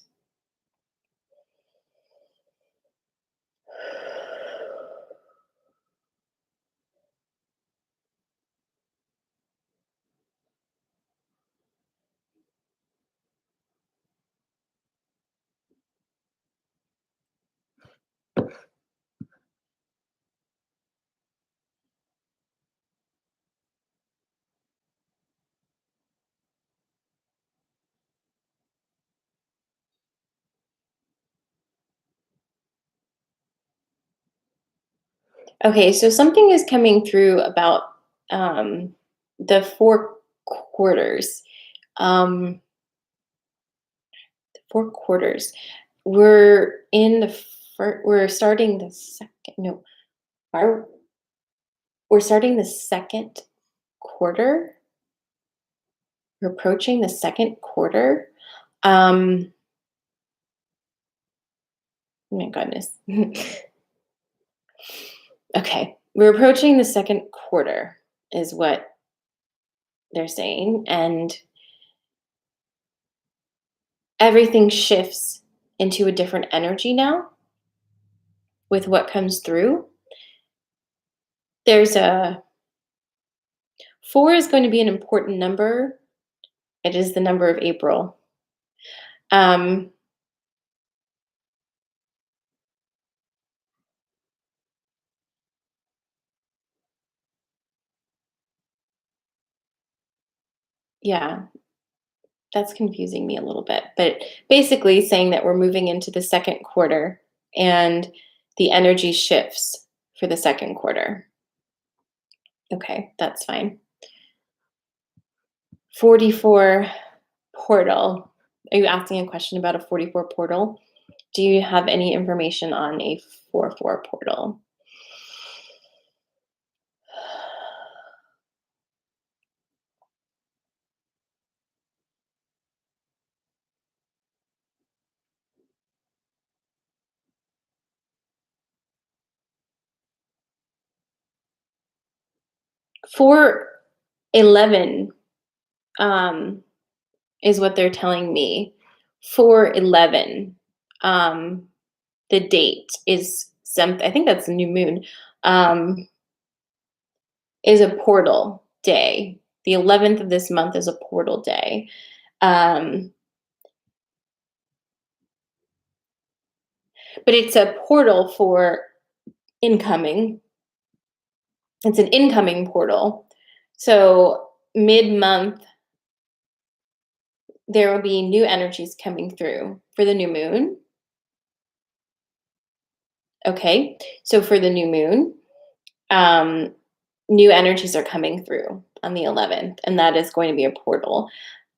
Okay, so something is coming through about the 4 quarters. Um, 4 quarters. We're in the we're starting the second. No, we're starting the second quarter. We're approaching the second quarter. Oh my goodness. Okay, we're approaching the second quarter, is what they're saying, and everything shifts into a different energy now with what comes through. There's a 4 is going to be an important number. It is the number of April. Um, yeah, that's confusing me a little bit, but basically saying that we're moving into the second quarter and the energy shifts for the second quarter. Okay, that's fine. 44 portal. Are you asking a question about a 44 portal? Do you have any information on a 4-4 portal? For 11 is what they're telling me. For 11, the date is I think that's the new moon, is a portal day. The 11th of this month is a portal day. But it's a portal for incoming. It's an incoming portal. So mid-month, there will be new energies coming through for the new moon. Okay, so for the new moon, new energies are coming through on the 11th, and that is going to be a portal,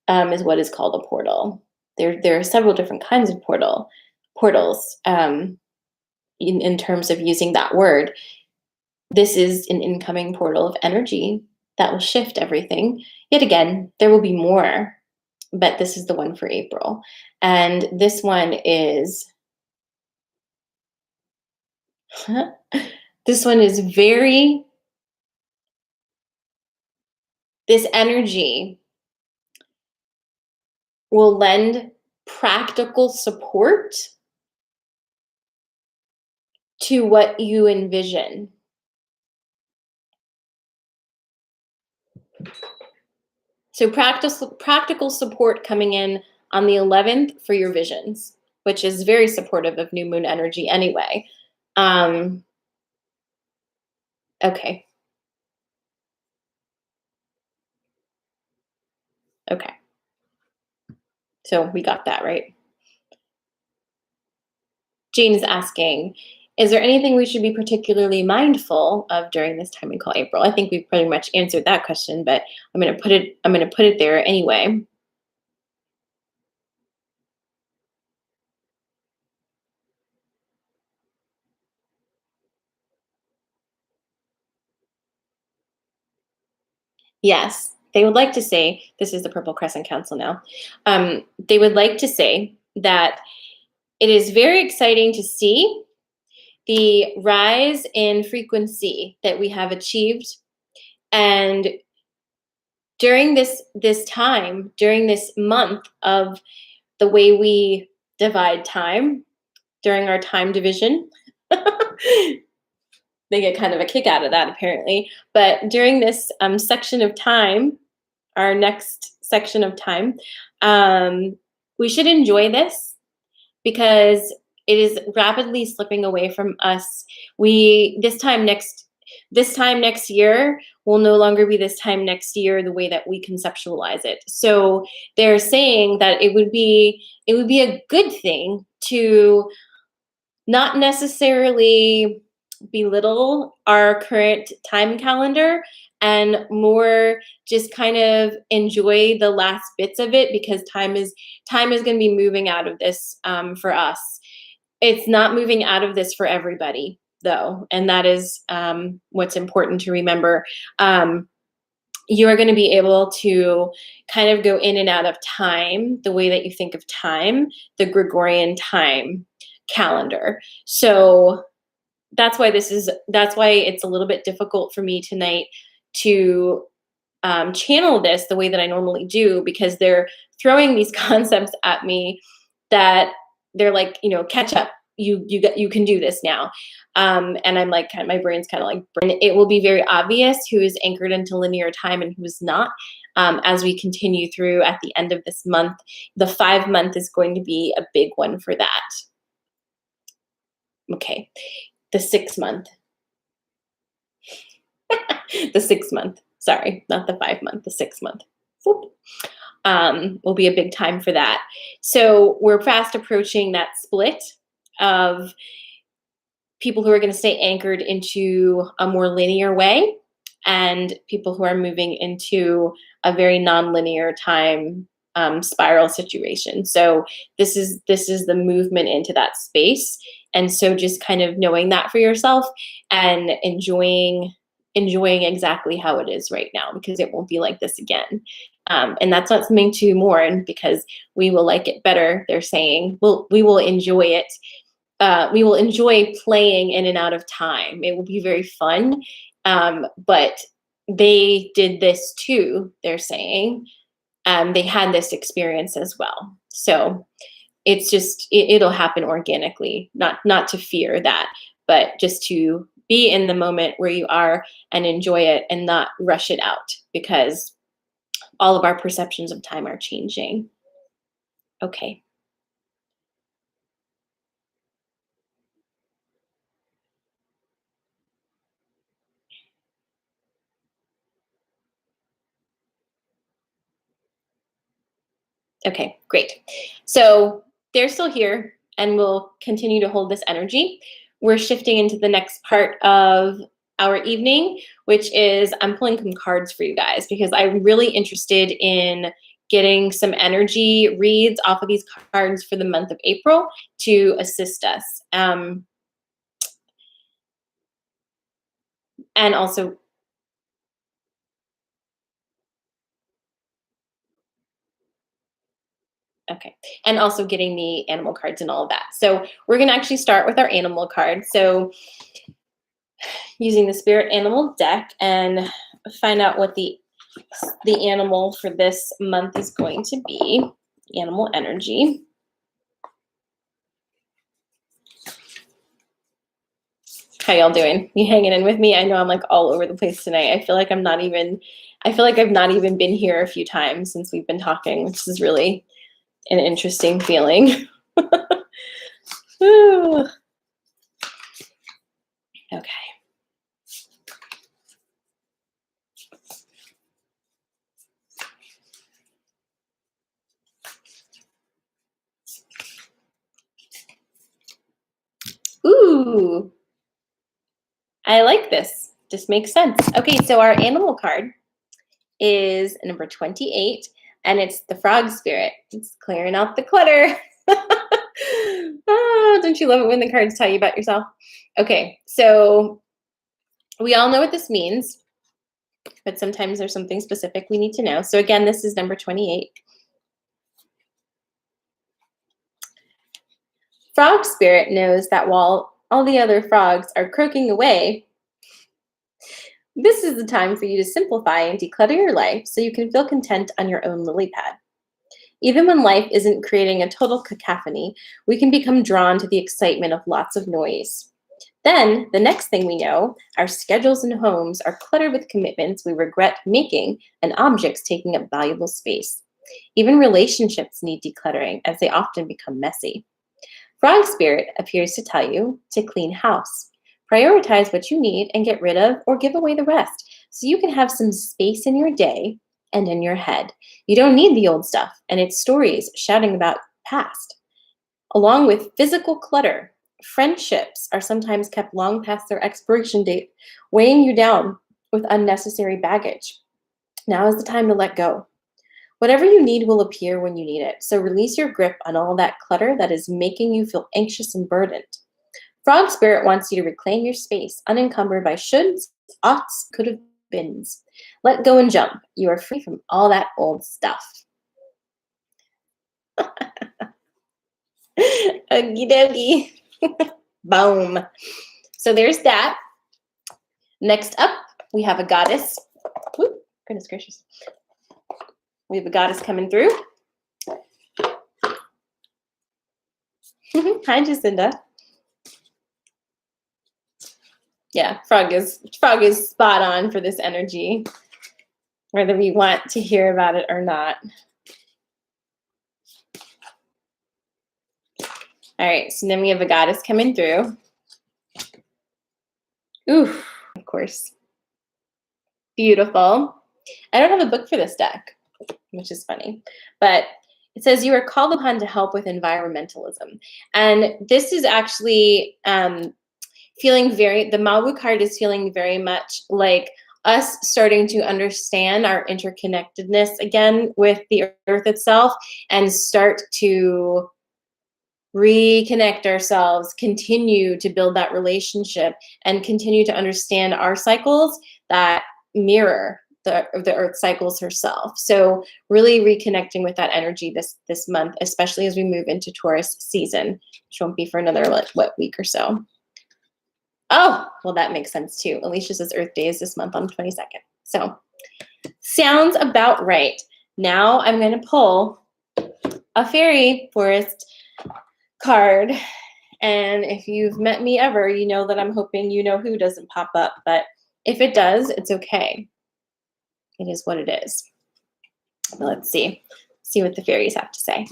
is what is called a portal. There are several different kinds of portals in terms of using that word. this is an incoming portal of energy that will shift everything. Yet again, there will be more, but this is the one for April. And this one is, this one is very, this energy will lend practical support to what you envision. So practical support coming in on the 11th for your visions, which is very supportive of new moon energy anyway. Okay. Okay. So we got that, right? Jane is asking, is there anything we should be particularly mindful of during this time we call April? I think we've pretty much answered that question, but I'm going to put it there anyway. Yes, they would like to say, this is the Purple Crescent Council now. They would like to say that it is very exciting to see the rise in frequency that we have achieved. And during this time, during this month of the way we divide time, during our time division, they get kind of a kick out of that apparently. But during this section of time, our next section of time, we should enjoy this because it is rapidly slipping away from us. This time next year will no longer be this time next year the way that we conceptualize it. So they're saying that it would be a good thing to not necessarily belittle our current time calendar and more just kind of enjoy the last bits of it, because time is going to be moving out of this for us. It's not moving out of this for everybody though, and that is what's important to remember. You are going to be able to kind of go in and out of time the way that you think of time, the Gregorian time calendar. So that's why it's a little bit difficult for me tonight to channel this the way that I normally do, because they're throwing these concepts at me that they're like, catch up. You can do this now. And I'm like, my brain's kind of like, it will be very obvious who is anchored into linear time and who is not. As we continue through at the end of this month, the 5 month is going to be a big one for that. Okay. The 6 month. The 6 month. Sorry, not the 5 month, the 6 month. Will be a big time for that. So we're fast approaching that split of people who are going to stay anchored into a more linear way and people who are moving into a very non-linear time spiral situation. So this is the movement into that space. And so just kind of knowing that for yourself and enjoying exactly how it is right now, because it won't be like this again. And that's not something to mourn, because we will like it better. They're saying we will enjoy it. We will enjoy playing in and out of time. It will be very fun. But they did this too, they're saying. They had this experience as well. So it's just, it'll happen organically, not to fear that, but just to be in the moment where you are and enjoy it and not rush it out, because all of our perceptions of time are changing. Okay. Okay, great. So they're still here and we'll continue to hold this energy. We're shifting into the next part of our evening, which is I'm pulling some cards for you guys because I'm really interested in getting some energy reads off of these cards for the month of April to assist us. And also, okay, and also getting the animal cards and all of that. So we're gonna actually start with our animal card. So using the spirit animal deck and find out what the animal for this month is going to be. Animal energy. How y'all doing? You hanging in with me? I know I'm like all over the place tonight. I feel like I've not even been here a few times since we've been talking, which is really an interesting feeling. Ooh. Okay. Ooh, I like this. This makes sense. Okay, so our animal card is number 28, and it's the frog spirit. It's clearing out the clutter. Oh, don't you love it when the cards tell you about yourself? Okay, so we all know what this means, but sometimes there's something specific we need to know. So again, this is number 28. Frog spirit knows that while all the other frogs are croaking away, this is the time for you to simplify and declutter your life so you can feel content on your own lily pad. Even when life isn't creating a total cacophony, we can become drawn to the excitement of lots of noise. Then, the next thing we know, our schedules and homes are cluttered with commitments we regret making and objects taking up valuable space. Even relationships need decluttering as they often become messy. Frog spirit appears to tell you to clean house. Prioritize what you need and get rid of or give away the rest so you can have some space in your day and in your head. You don't need the old stuff and its stories shouting about past. Along with physical clutter, friendships are sometimes kept long past their expiration date, weighing you down with unnecessary baggage. Now is the time to let go. Whatever you need will appear when you need it, so release your grip on all that clutter that is making you feel anxious and burdened. Frog Spirit wants you to reclaim your space, unencumbered by shoulds, oughts, could have beens. Let go and jump. You are free from all that old stuff. Okie dokie. Boom. So there's that. Next up, we have a goddess. Whoop, goodness gracious. We have a goddess coming through. Hi, Jacinda. Yeah, frog is spot on for this energy, whether we want to hear about it or not. All right, so then we have a goddess coming through. Ooh, of course. Beautiful. I don't have a book for this deck, which is funny, but it says you are called upon to help with environmentalism. And this is actually feeling the Mawu card is feeling very much like us starting to understand our interconnectedness again with the earth itself and start to reconnect ourselves, continue to build that relationship, and continue to understand our cycles that mirror the earth cycles herself. So really reconnecting with that energy this month, especially as we move into Taurus season, which won't be for another week or so. Oh, well, that makes sense too. Alicia says Earth Day is this month on the 22nd. So sounds about right. Now I'm going to pull a fairy forest card. And if you've met me ever, you know that I'm hoping you know who doesn't pop up. But if it does, it's okay. It is what it is. Let's see what the fairies have to say.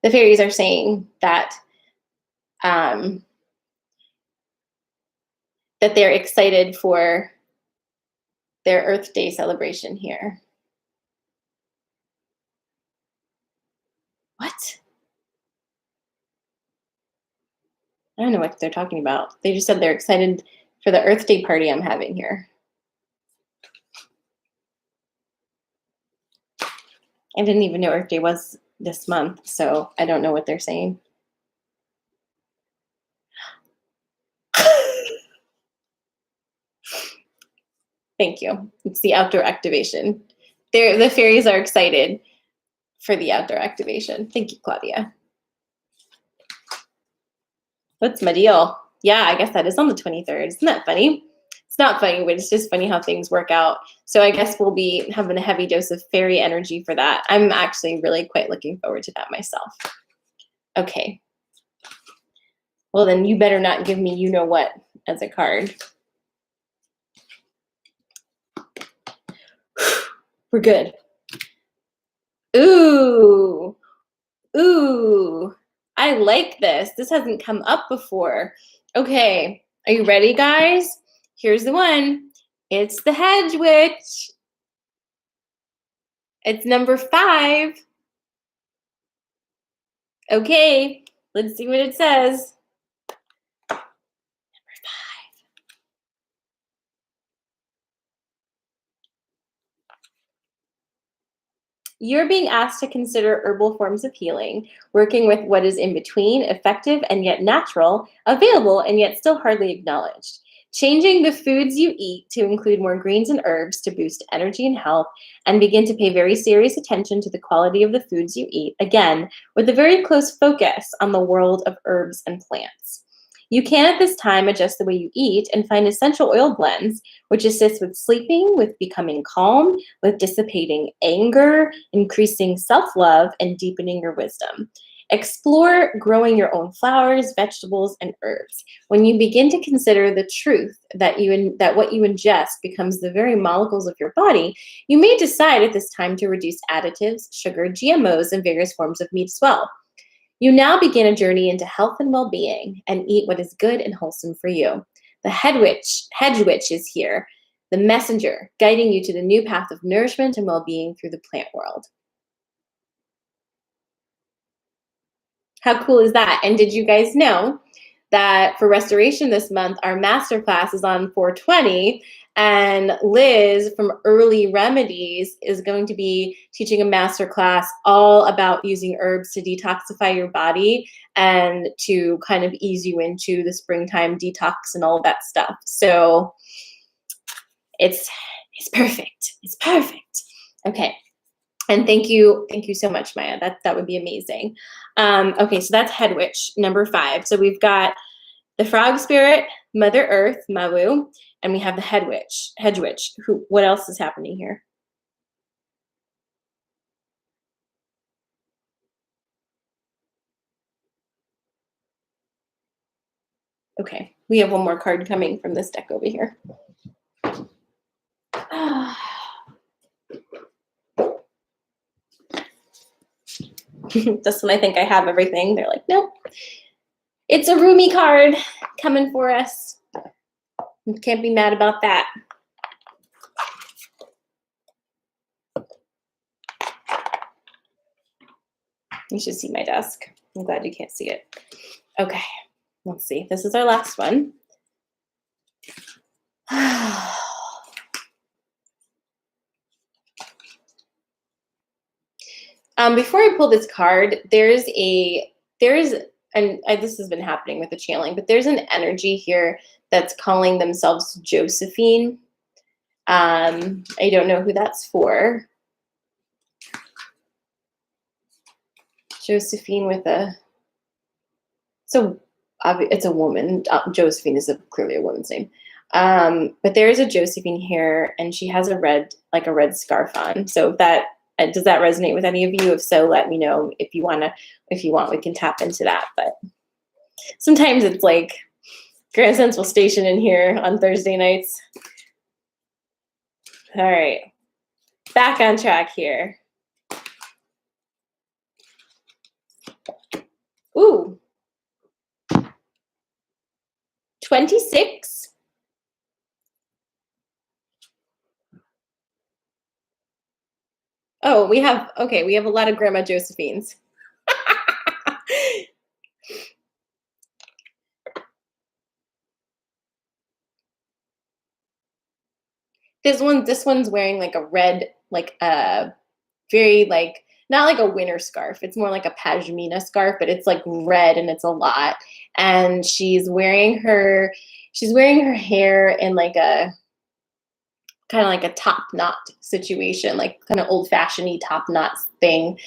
The fairies are saying that that they're excited for their Earth Day celebration here. What? I don't know what they're talking about. They just said they're excited for the Earth Day party I'm having here. I didn't even know Earth Day was this month, so I don't know what they're saying. Thank you. It's the outdoor activation. The fairies are excited for the outdoor activation. Thank you, Claudia. What's my deal? Yeah, I guess that is on the 23rd. Isn't that funny? It's not funny, but it's just funny how things work out. So I guess we'll be having a heavy dose of fairy energy for that. I'm actually really quite looking forward to that myself. Okay. Well, then you better not give me you know what as a card. We're good. Ooh. Ooh. I like this. This hasn't come up before. Okay. Are you ready, guys? Here's the one. It's the Hedge Witch. It's number 5. Okay. Let's see what it says. Number 5. You're being asked to consider herbal forms of healing, working with what is in between, effective and yet natural, available and yet still hardly acknowledged. Changing the foods you eat to include more greens and herbs to boost energy and health, and begin to pay very serious attention to the quality of the foods you eat, again, with a very close focus on the world of herbs and plants. You can at this time adjust the way you eat and find essential oil blends, which assist with sleeping, with becoming calm, with dissipating anger, increasing self-love, and deepening your wisdom. Explore growing your own flowers, vegetables, and herbs. When you begin to consider the truth that what you ingest becomes the very molecules of your body, you may decide at this time to reduce additives, sugar, GMOs, and various forms of meat as well. You now begin a journey into health and well-being and eat what is good and wholesome for you. The hedge witch is here, the messenger, guiding you to the new path of nourishment and well-being through the plant world. How cool is that? And did you guys know that for restoration this month, our masterclass is on 420, and Liz from Early Remedies is going to be teaching a masterclass all about using herbs to detoxify your body and to kind of ease you into the springtime detox and all of that stuff. So it's perfect. It's perfect. Okay. And thank you so much, Maya. That would be amazing. Okay, so that's Head Witch, number 5. So we've got the Frog Spirit, Mother Earth, Mawu, and we have the Hedge Witch. What else is happening here? Okay, we have one more card coming from this deck over here. Just when I think I have everything, they're like, nope. It's a Rumi card coming for us. Can't be mad about that. You should see my desk. I'm glad you can't see it. Okay, let's see. This is our last one. Before I pull this card, this has been happening with the channeling, but there's an energy here that's calling themselves Josephine. I don't know who that's for. Josephine with it's a woman. Josephine is clearly a woman's name. But there is a Josephine here, and she has a red scarf on. So does that resonate with any of you? If so, let me know. If you want, we can tap into that. But sometimes it's like Grand Central Station in here on Thursday nights. All right, back on track here. Ooh, 26. Oh, we have a lot of Grandma Josephines. This one's wearing like a red, very not like a winter scarf. It's more like a pashmina scarf, but it's like red and it's a lot. And she's wearing her hair in like a kind of like a top knot situation, like kind of old fashioned top knot thing.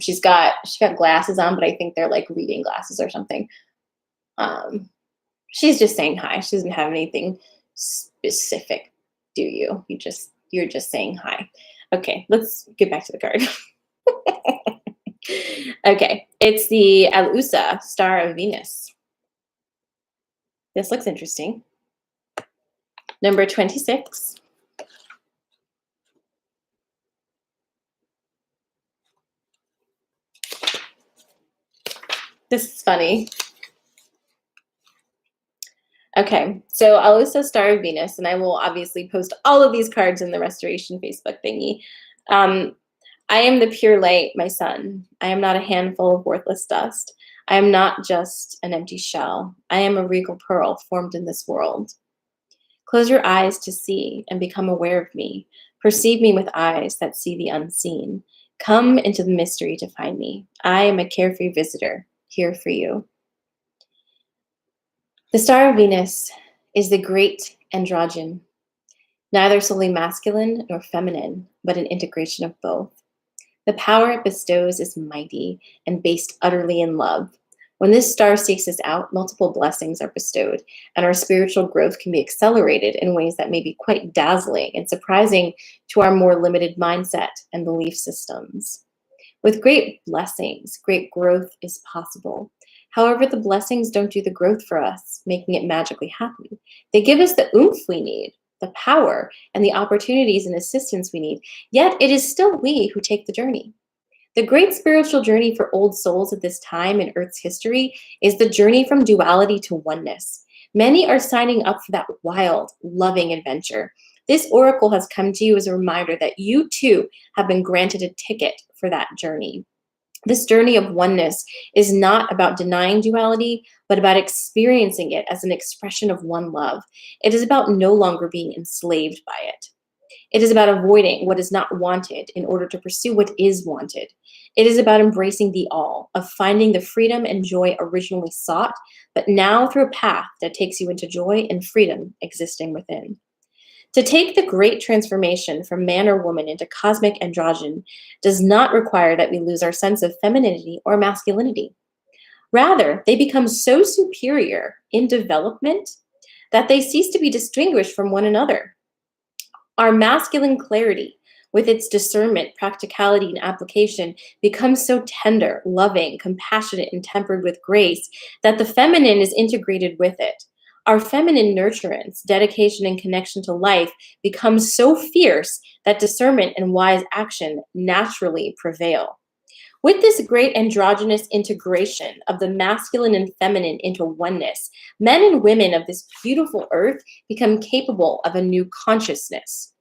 She's got glasses on, but I think they're like reading glasses or something. Um, she's just saying hi. She doesn't have anything specific. Do you? You're just saying hi. Okay, let's get back to the card. Okay, it's the Alusa, star of Venus. This looks interesting. Number 26. This is funny. Okay, so Alusa, star of Venus, and I will obviously post all of these cards in the Restoration Facebook thingy. I am the pure light, my son. I am not a handful of worthless dust. I am not just an empty shell. I am a regal pearl formed in this world. Close your eyes to see and become aware of me. Perceive me with eyes that see the unseen. Come into the mystery to find me. I am a carefree visitor, here for you. The star of Venus is the great androgen, neither solely masculine nor feminine, but an integration of both. The power it bestows is mighty and based utterly in love. When this star seeks us out, multiple blessings are bestowed, and our spiritual growth can be accelerated in ways that may be quite dazzling and surprising to our more limited mindset and belief systems. With great blessings, great growth is possible. However, the blessings don't do the growth for us, making it magically happen. They give us the oomph we need, the power, and the opportunities and assistance we need, yet it is still we who take the journey. The great spiritual journey for old souls at this time in Earth's history is the journey from duality to oneness. Many are signing up for that wild, loving adventure. This oracle has come to you as a reminder that you too have been granted a ticket for that journey. This journey of oneness is not about denying duality, but about experiencing it as an expression of one love. It is about no longer being enslaved by it. It is about avoiding what is not wanted in order to pursue what is wanted. It is about embracing the all, of finding the freedom and joy originally sought, but now through a path that takes you into joy and freedom existing within. To take the great transformation from man or woman into cosmic androgen does not require that we lose our sense of femininity or masculinity. Rather, they become so superior in development that they cease to be distinguished from one another. Our masculine clarity, with its discernment, practicality, and application, becomes so tender, loving, compassionate, and tempered with grace that the feminine is integrated with it. Our feminine nurturance, dedication, and connection to life becomes so fierce that discernment and wise action naturally prevail. With this great androgynous integration of the masculine and feminine into oneness, men and women of this beautiful earth become capable of a new consciousness.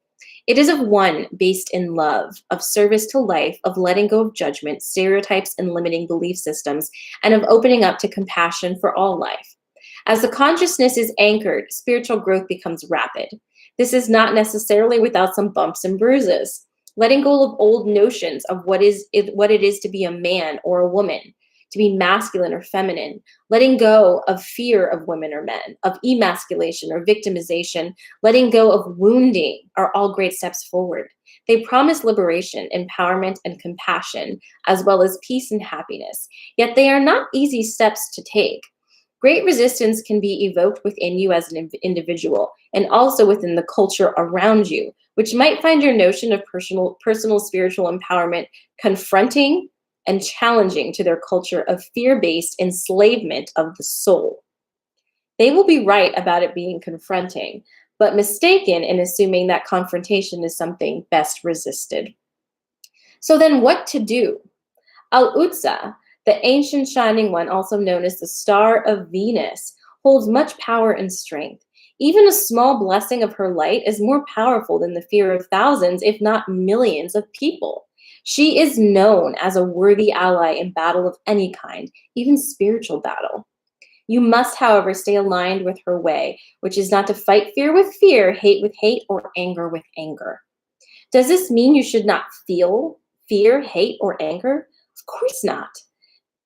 It is of one based in love, of service to life, of letting go of judgment, stereotypes, and limiting belief systems, and of opening up to compassion for all life. As the consciousness is anchored, spiritual growth becomes rapid. This is not necessarily without some bumps and bruises. Letting go of old notions of what it is to be a man or a woman, to be masculine or feminine, letting go of fear of women or men, of emasculation or victimization, letting go of wounding are all great steps forward. They promise liberation, empowerment, and compassion, as well as peace and happiness. Yet they are not easy steps to take. Great resistance can be evoked within you as an individual and also within the culture around you, which might find your notion of personal spiritual empowerment confronting and challenging to their culture of fear-based enslavement of the soul. They will be right about it being confronting, but mistaken in assuming that confrontation is something best resisted. So then what to do? Al-Utsa, the ancient shining one, also known as the star of Venus, holds much power and strength. Even a small blessing of her light is more powerful than the fear of thousands, if not millions, of people. She is known as a worthy ally in battle of any kind, even spiritual battle. You must, however, stay aligned with her way, which is not to fight fear with fear, hate with hate, or anger with anger. Does this mean you should not feel fear, hate, or anger? Of course not.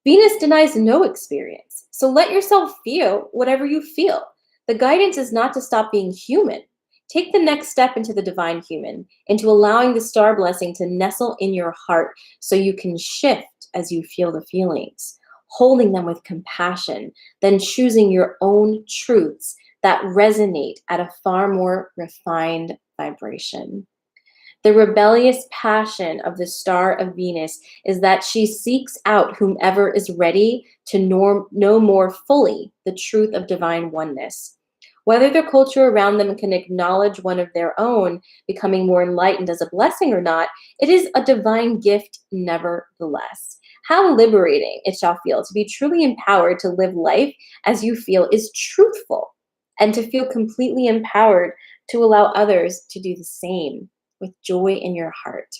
Venus denies no experience, so let yourself feel whatever you feel. The guidance is not to stop being human. Take the next step into the divine human, into allowing the star blessing to nestle in your heart so you can shift as you feel the feelings, holding them with compassion, then choosing your own truths that resonate at a far more refined vibration. The rebellious passion of the star of Venus is that she seeks out whomever is ready to know more fully the truth of divine oneness. Whether the culture around them can acknowledge one of their own becoming more enlightened as a blessing or not, it is a divine gift nevertheless. How liberating it shall feel to be truly empowered to live life as you feel is truthful, and to feel completely empowered to allow others to do the same with joy in your heart.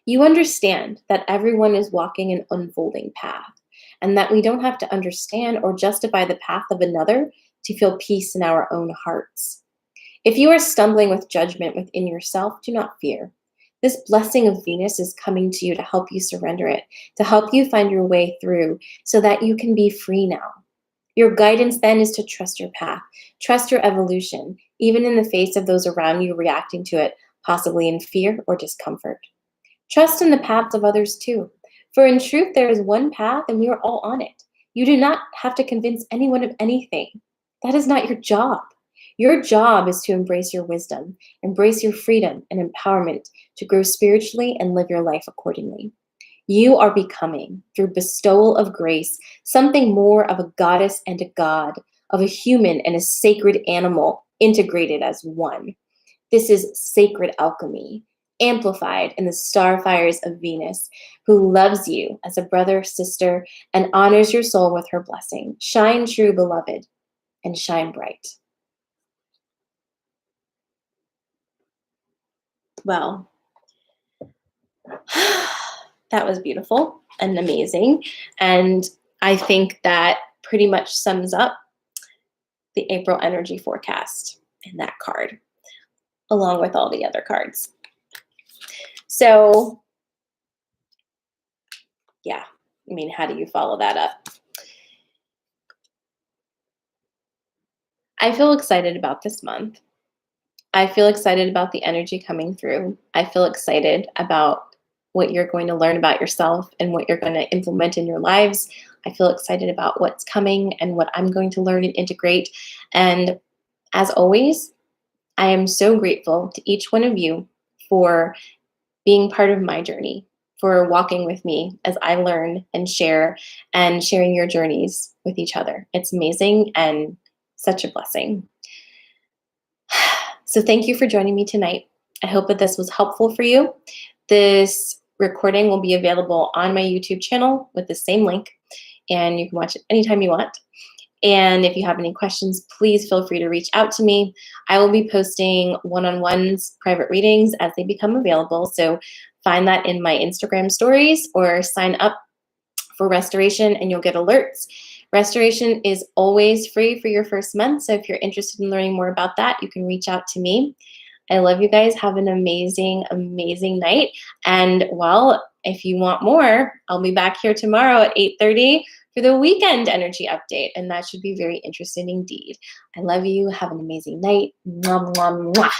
You understand that everyone is walking an unfolding path, and that we don't have to understand or justify the path of another to feel peace in our own hearts. If you are stumbling with judgment within yourself, do not fear. This blessing of Venus is coming to you to help you surrender it, to help you find your way through so that you can be free now. Your guidance then is to trust your path, trust your evolution, even in the face of those around you reacting to it, possibly in fear or discomfort. Trust in the paths of others too, for in truth there is one path and we are all on it. You do not have to convince anyone of anything. That is not your job. Your job is to embrace your wisdom, embrace your freedom and empowerment to grow spiritually and live your life accordingly. You are becoming, through bestowal of grace, something more of a goddess and a god, of a human and a sacred animal integrated as one. This is sacred alchemy, amplified in the star fires of Venus, who loves you as a brother, sister, and honors your soul with her blessing. Shine true, beloved, and shine bright. Well, that was beautiful and amazing. And I think that pretty much sums up the April energy forecast in that card, along with all the other cards. So, yeah, I mean, how do you follow that up? I feel excited about this month. I feel excited about the energy coming through. I feel excited about what you're going to learn about yourself and what you're going to implement in your lives. I feel excited about what's coming and what I'm going to learn and integrate. And as always, I am so grateful to each one of you for being part of my journey, for walking with me as I learn and sharing your journeys with each other. It's amazing and such a blessing. So thank you for joining me tonight. I hope that this was helpful for you. This recording will be available on my YouTube channel with the same link, and you can watch it anytime you want. And if you have any questions, please feel free to reach out to me. I will be posting one-on-ones, private readings as they become available. So find that in my Instagram stories or sign up for Restoration and you'll get alerts. Restoration is always free for your first month. So if you're interested in learning more about that, you can reach out to me. I love you guys. Have an amazing, amazing night. And well, if you want more, I'll be back here tomorrow at 8:30 for the weekend energy update. And that should be very interesting indeed. I love you. Have an amazing night. Mwah, mwah, mwah.